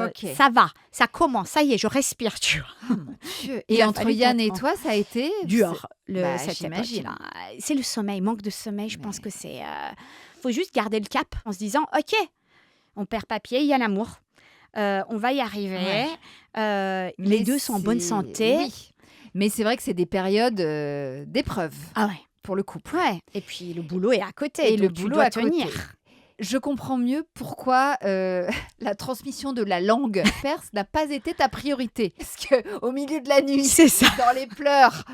OK. Ça va, ça commence, ça y est, je respire, tu vois. Ah mon Dieu. Il Et a entre fallu Yann et 4 ans. toi, ça a été Dur, bah, cette j'imagine. époque-là. C'est le sommeil, manque de sommeil. Je pense Mais que faut juste garder le cap en se disant, ok, on perd pas pied, il y a l'amour. On va y arriver. ouais. Les Mais deux sont en bonne santé. oui. Mais c'est vrai que c'est des périodes, d'épreuve Ah ouais. pour le couple. Ouais. Et puis le boulot est à côté, Et le donc tu boulot dois à côté. tenir. Je comprends mieux pourquoi, la transmission de la langue perse n'a pas été ta priorité. Parce qu'au milieu de la nuit, C'est ça. dans les pleurs,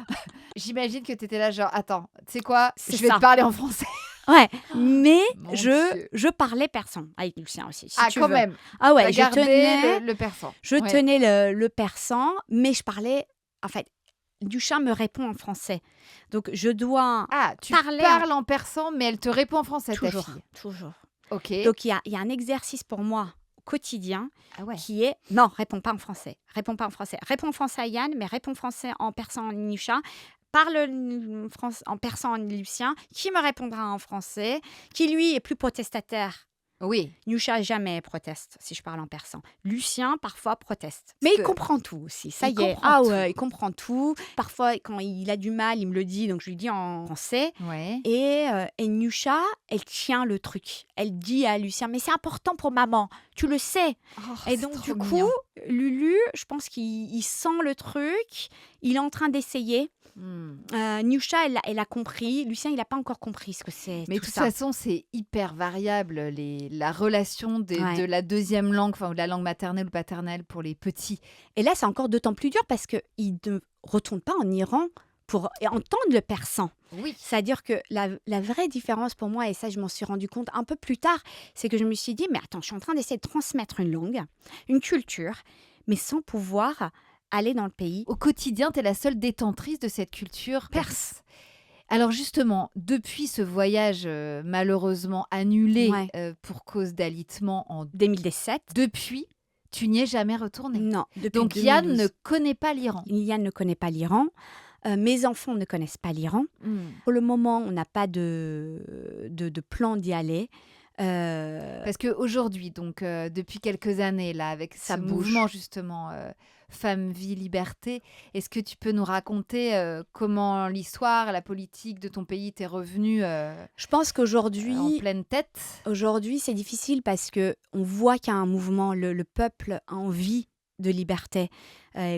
j'imagine que tu étais là genre: «Attends, tu sais quoi? C'est Je vais ça. te parler en français». Ouais, mais Mon Dieu. je parlais persan avec Lucien aussi, si Ah tu quand veux. même, Ah tu ouais, as je gardé tenais, le persan. je Ouais. tenais le persan, mais je parlais, en fait, Lucien me répond en français. Donc je dois Ah, tu parler parles en persan, mais elle te répond en français, ta toujours, fille? toujours. OK. Donc il y a un exercice pour moi quotidien Ah ouais. qui est non, réponds pas en français. Réponds pas en français. Réponds en français à Yann, mais réponds en français en persan en Nusha. Parle en persan en Lucien, qui me répondra en français, qui lui est plus protestataire. Oui. Nusha jamais proteste si je parle en persan. Lucien parfois proteste. Mais il Que comprend tout aussi, ça il y est. comprend Ah tout. ouais, il comprend tout. Parfois quand il a du mal, il me le dit, donc je lui dis en français. Ouais. Et Nusha, elle tient le truc. Elle dit à Lucien, mais c'est important pour maman, tu le sais. Oh, Et c'est donc trop du coup, mignon. Lulu, je pense qu'il sent le truc, il est en train d'essayer. Mmh. Nusha, elle a compris. Lucien, il n'a pas encore compris ce que c'est Mais de tout toute ça. façon, c'est hyper variable, la relation de Ouais. la deuxième langue, enfin, ou de la langue maternelle ou paternelle pour les petits. Et là, c'est encore d'autant plus dur parce qu'il ne retourne pas en Iran pour entendre le persan. Oui. C'est-à-dire que la vraie différence pour moi, et ça je m'en suis rendu compte un peu plus tard, c'est que je me suis dit, mais attends, je suis en train d'essayer de transmettre une langue, une culture, mais sans pouvoir aller dans le pays. Au quotidien, tu es la seule détentrice de cette culture perse. Alors justement, depuis ce voyage malheureusement annulé Ouais. pour cause d'alitement en 2017. depuis, tu n'y es jamais retournée. Non, depuis Donc 2012. Yann ne connaît pas l'Iran. Yann ne connaît pas l'Iran. Mes enfants ne connaissent pas l'Iran. Hmm. Pour le moment, on n'a pas de plan d'y aller. Parce qu'aujourd'hui, donc depuis quelques années, là, avec Ça ce bouge. mouvement justement Femme, Vie, Liberté, est-ce que tu peux nous raconter comment l'histoire, la politique de ton pays t'est revenue Je pense en qu'aujourd'hui, pleine tête? c'est difficile parce que on voit qu'il y a un mouvement, le peuple a envie de liberté.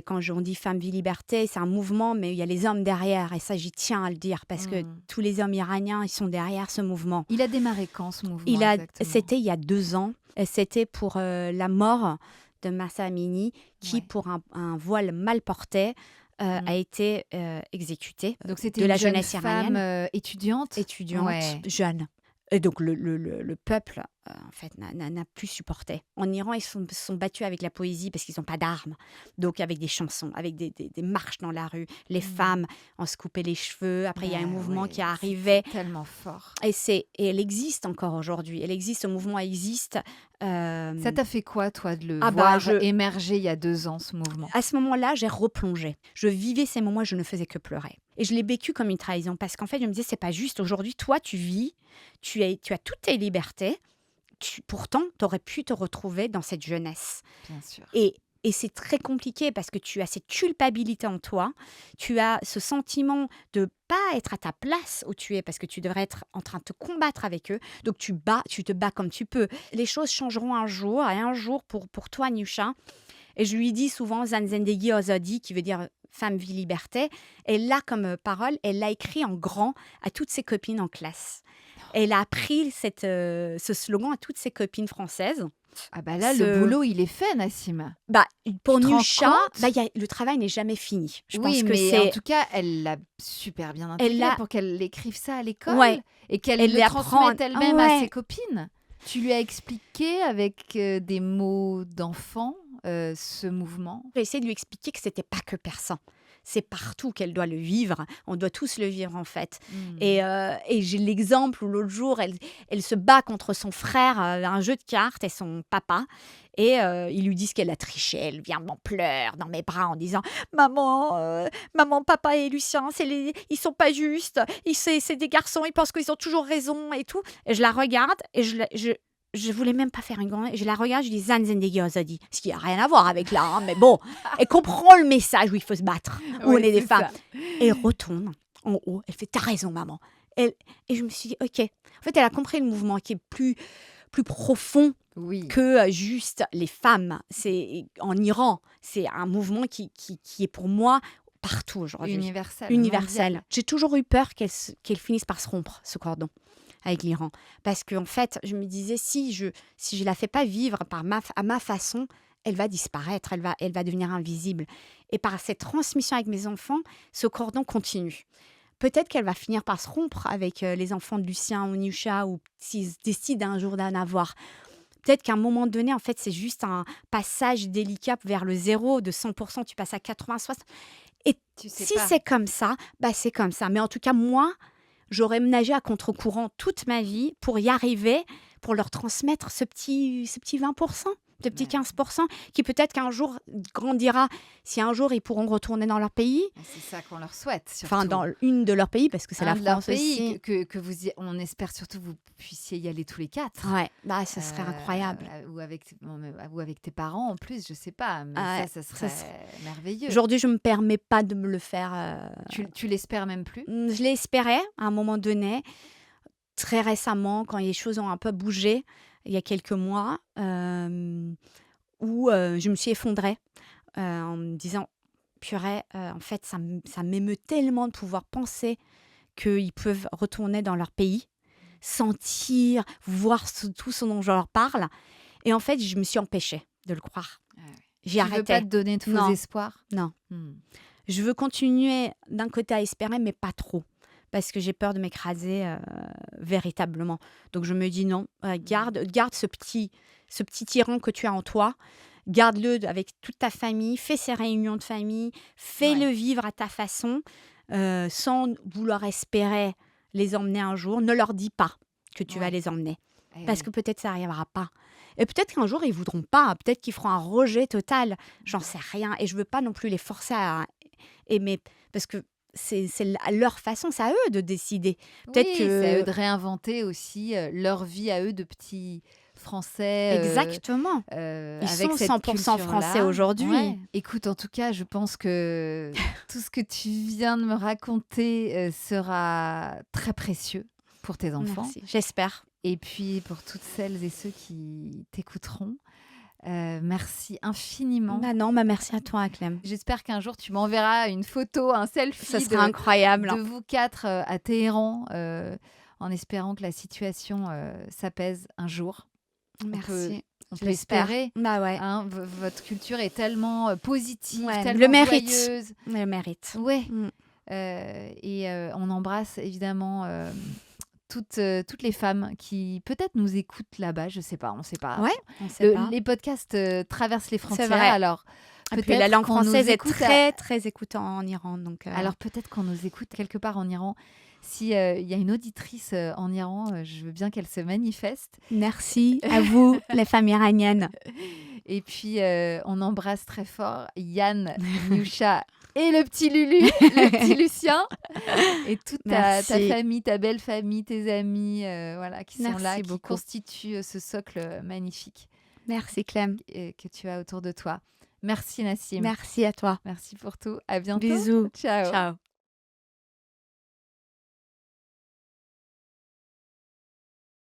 Quand on dit femme, vie, liberté, c'est un mouvement, mais il y a les hommes derrière. Et ça, j'y tiens à le dire parce que tous les hommes iraniens, ils sont derrière ce mouvement. Il a démarré quand ce mouvement exactement? C'était il y a 2 ans. Et c'était pour la mort de Mahsa Amini, qui, Ouais. pour un voile mal porté, a été exécuté. Donc c'était de la une jeune jeunesse femme iranienne. étudiante? Étudiante, Ouais. jeune. Et donc le peuple, en fait, n'a plus supporté. En Iran, ils sont battus avec la poésie parce qu'ils ont pas d'armes. Donc avec des chansons, avec des marches dans la rue. Les Mmh. femmes, on se coupait les cheveux. Après, il y a un Bah, mouvement qui ouais, arrivait c'était tellement fort. et elle existe encore aujourd'hui. Elle existe, ce mouvement existe. Ça t'a fait quoi, toi, de le Ah bah, voir émerger il y a 2 ans, ce mouvement? à ce moment-là, j'ai replongé. Je vivais ces moments et je ne faisais que pleurer. Et je l'ai vécu comme une trahison parce qu'en fait, je me disais, c'est pas juste. Aujourd'hui, toi, tu vis, tu as toutes tes libertés. Pourtant, tu aurais pu te retrouver dans cette jeunesse. Bien sûr. Et c'est très compliqué parce que tu as cette culpabilité en toi. Tu as ce sentiment de pas être à ta place où tu es parce que tu devrais être en train de te combattre avec eux. Donc tu te bats comme tu peux. Les choses changeront un jour et un jour pour toi, Nusha. Et je lui dis souvent Zan Zendegi Azadi, qui veut dire femme, vie, liberté. Elle l'a comme parole, elle l'a écrit en grand à toutes ses copines en classe. Elle a appris ce slogan à toutes ses copines françaises. Ah bah là, le boulot, il est fait, Nassim. Bah, pour Tu te rends Nusha, compte? le travail n'est jamais fini. Je pense Oui, que mais en c'est... tout cas, elle l'a super bien Elle intégré l'a... pour qu'elle écrive ça à l'école Ouais, et qu'elle elle le l'apprend. transmette elle-même à ses Ouais. copines. Tu lui as expliqué avec des mots d'enfant ce mouvement? J'ai essayé de lui expliquer que c'était pas que persan. C'est partout qu'elle doit le vivre. On doit tous le vivre, en fait. Mmh. Et j'ai l'exemple où l'autre jour, elle se bat contre son frère à un jeu de cartes et son papa. Et ils lui disent qu'elle a triché. Elle vient en pleurs dans mes bras en disant maman, papa et Lucien, ils sont pas justes. C'est des garçons, ils pensent qu'ils ont toujours raison et tout. Et je la regarde et je voulais même pas faire une grande... Je la regarde, je dis Zan Zendegi Azadi. Ce qui n'a rien à voir avec là, hein, mais bon, elle comprend le message où il faut se battre, où on Oui, est des c'est femmes. ça. Et elle retourne en haut, elle fait t'as raison, maman. Et je me suis dit, ok. En fait, elle a compris le mouvement qui est plus profond Oui, que juste les femmes. C'est en Iran, c'est un mouvement qui est pour moi partout aujourd'hui. universel, Universel. mondial. J'ai toujours eu peur qu'elle finisse par se rompre, ce cordon avec l'Iran. Parce qu'en fait, je me disais, si je la fais pas vivre à ma façon, elle va disparaître, elle va devenir invisible. Et par cette transmission avec mes enfants, ce cordon continue. Peut-être qu'elle va finir par se rompre avec les enfants de Lucien ou Nusha, ou s'ils décident un jour d'en avoir. Peut-être qu'à un moment donné, en fait, c'est juste un passage délicat vers le zéro. De 100%, tu passes à 80, 60. Et Tu sais si pas. c'est comme ça, bah c'est comme ça. Mais en tout cas, moi, j'aurais nagé à contre-courant toute ma vie pour y arriver, pour leur transmettre ce petit 20%, ce petit Ouais. 15%, qui peut-être qu'un jour grandira, si un jour ils pourront retourner dans leur pays, C'est ça qu'on leur souhaite, surtout. enfin dans une de leurs pays, parce que c'est la Un de leur France pays, aussi. que on espère surtout que vous puissiez y aller tous les 4. Ouais, bah ça serait incroyable. Ou avec tes parents en plus, je sais pas, mais Ouais, ça serait merveilleux. Aujourd'hui, je me permets pas de me le faire. Tu l'espères même plus? Je l'espérais à un moment donné, très récemment, quand les choses ont un peu bougé, il y a quelques mois, où je me suis effondrée en me disant, purée, en fait, ça m'émeut tellement de pouvoir penser qu'ils peuvent retourner dans leur pays, sentir, voir tout ce dont je leur parle. Et en fait, je me suis empêchée de le croire. Ah ouais. J'ai Tu veux pas arrêté. te donner de faux Non. espoirs? Non. Hmm. Je veux continuer d'un côté à espérer, mais pas trop. Parce que j'ai peur de m'écraser véritablement. Donc je me dis non, garde ce petit tyran que tu as en toi. Garde-le avec toute ta famille. Fais ces réunions de famille. Fais-le vivre à ta façon. Sans vouloir espérer les emmener un jour. Ne leur dis pas que tu vas Ouais. les emmener. Eh Parce oui. que peut-être ça n'arrivera pas. Et peut-être qu'un jour, ils voudront pas. Peut-être qu'ils feront un rejet total. J'en sais rien. Et je veux pas non plus les forcer à aimer. Parce que c'est à leur façon, c'est à eux de décider. Peut-être Oui, que... c'est à eux de réinventer aussi leur vie à eux de petits Français. Exactement. Ils Avec sont cette 100% français culture-là. aujourd'hui. Ouais. Écoute, en tout cas, je pense que tout ce que tu viens de me raconter sera très précieux pour tes enfants. Merci. J'espère. Et puis pour toutes celles et ceux qui t'écouteront. Merci infiniment. Bah non, merci à toi, Clem. J'espère qu'un jour tu m'enverras une photo, un selfie Ça serait incroyable. de vous 4 à Téhéran, en espérant que la situation s'apaise un jour. Merci. On Je peut l'espère. espérer. Bah ouais. Hein, votre culture est tellement positive, Ouais, tellement le mérite. joyeuse. Le mérite. Ouais. Mm. Et on embrasse évidemment toutes les femmes qui peut-être nous écoutent là-bas, je sais pas, on sait pas. Ouais, on sait pas. Les podcasts traversent les C'est frontières, vrai. alors Et puis la peut-être langue qu'on nous française est écoute très, très écoutée en Iran. Donc, alors peut-être qu'on nous écoute quelque part en Iran. Si il y a une auditrice en Iran, je veux bien qu'elle se manifeste. merci à vous, les femmes iraniennes. Et puis on embrasse très fort Yann, Niusha et le petit Lulu, le petit Lucien, et toute ta Merci. famille, ta belle famille, tes amis, voilà, qui sont Merci là, qui beaucoup. constituent ce socle magnifique Merci Clem. que tu as autour de toi. Merci Nassim. Merci à toi. Merci pour tout. À bientôt. Bisous. Ciao. Ciao.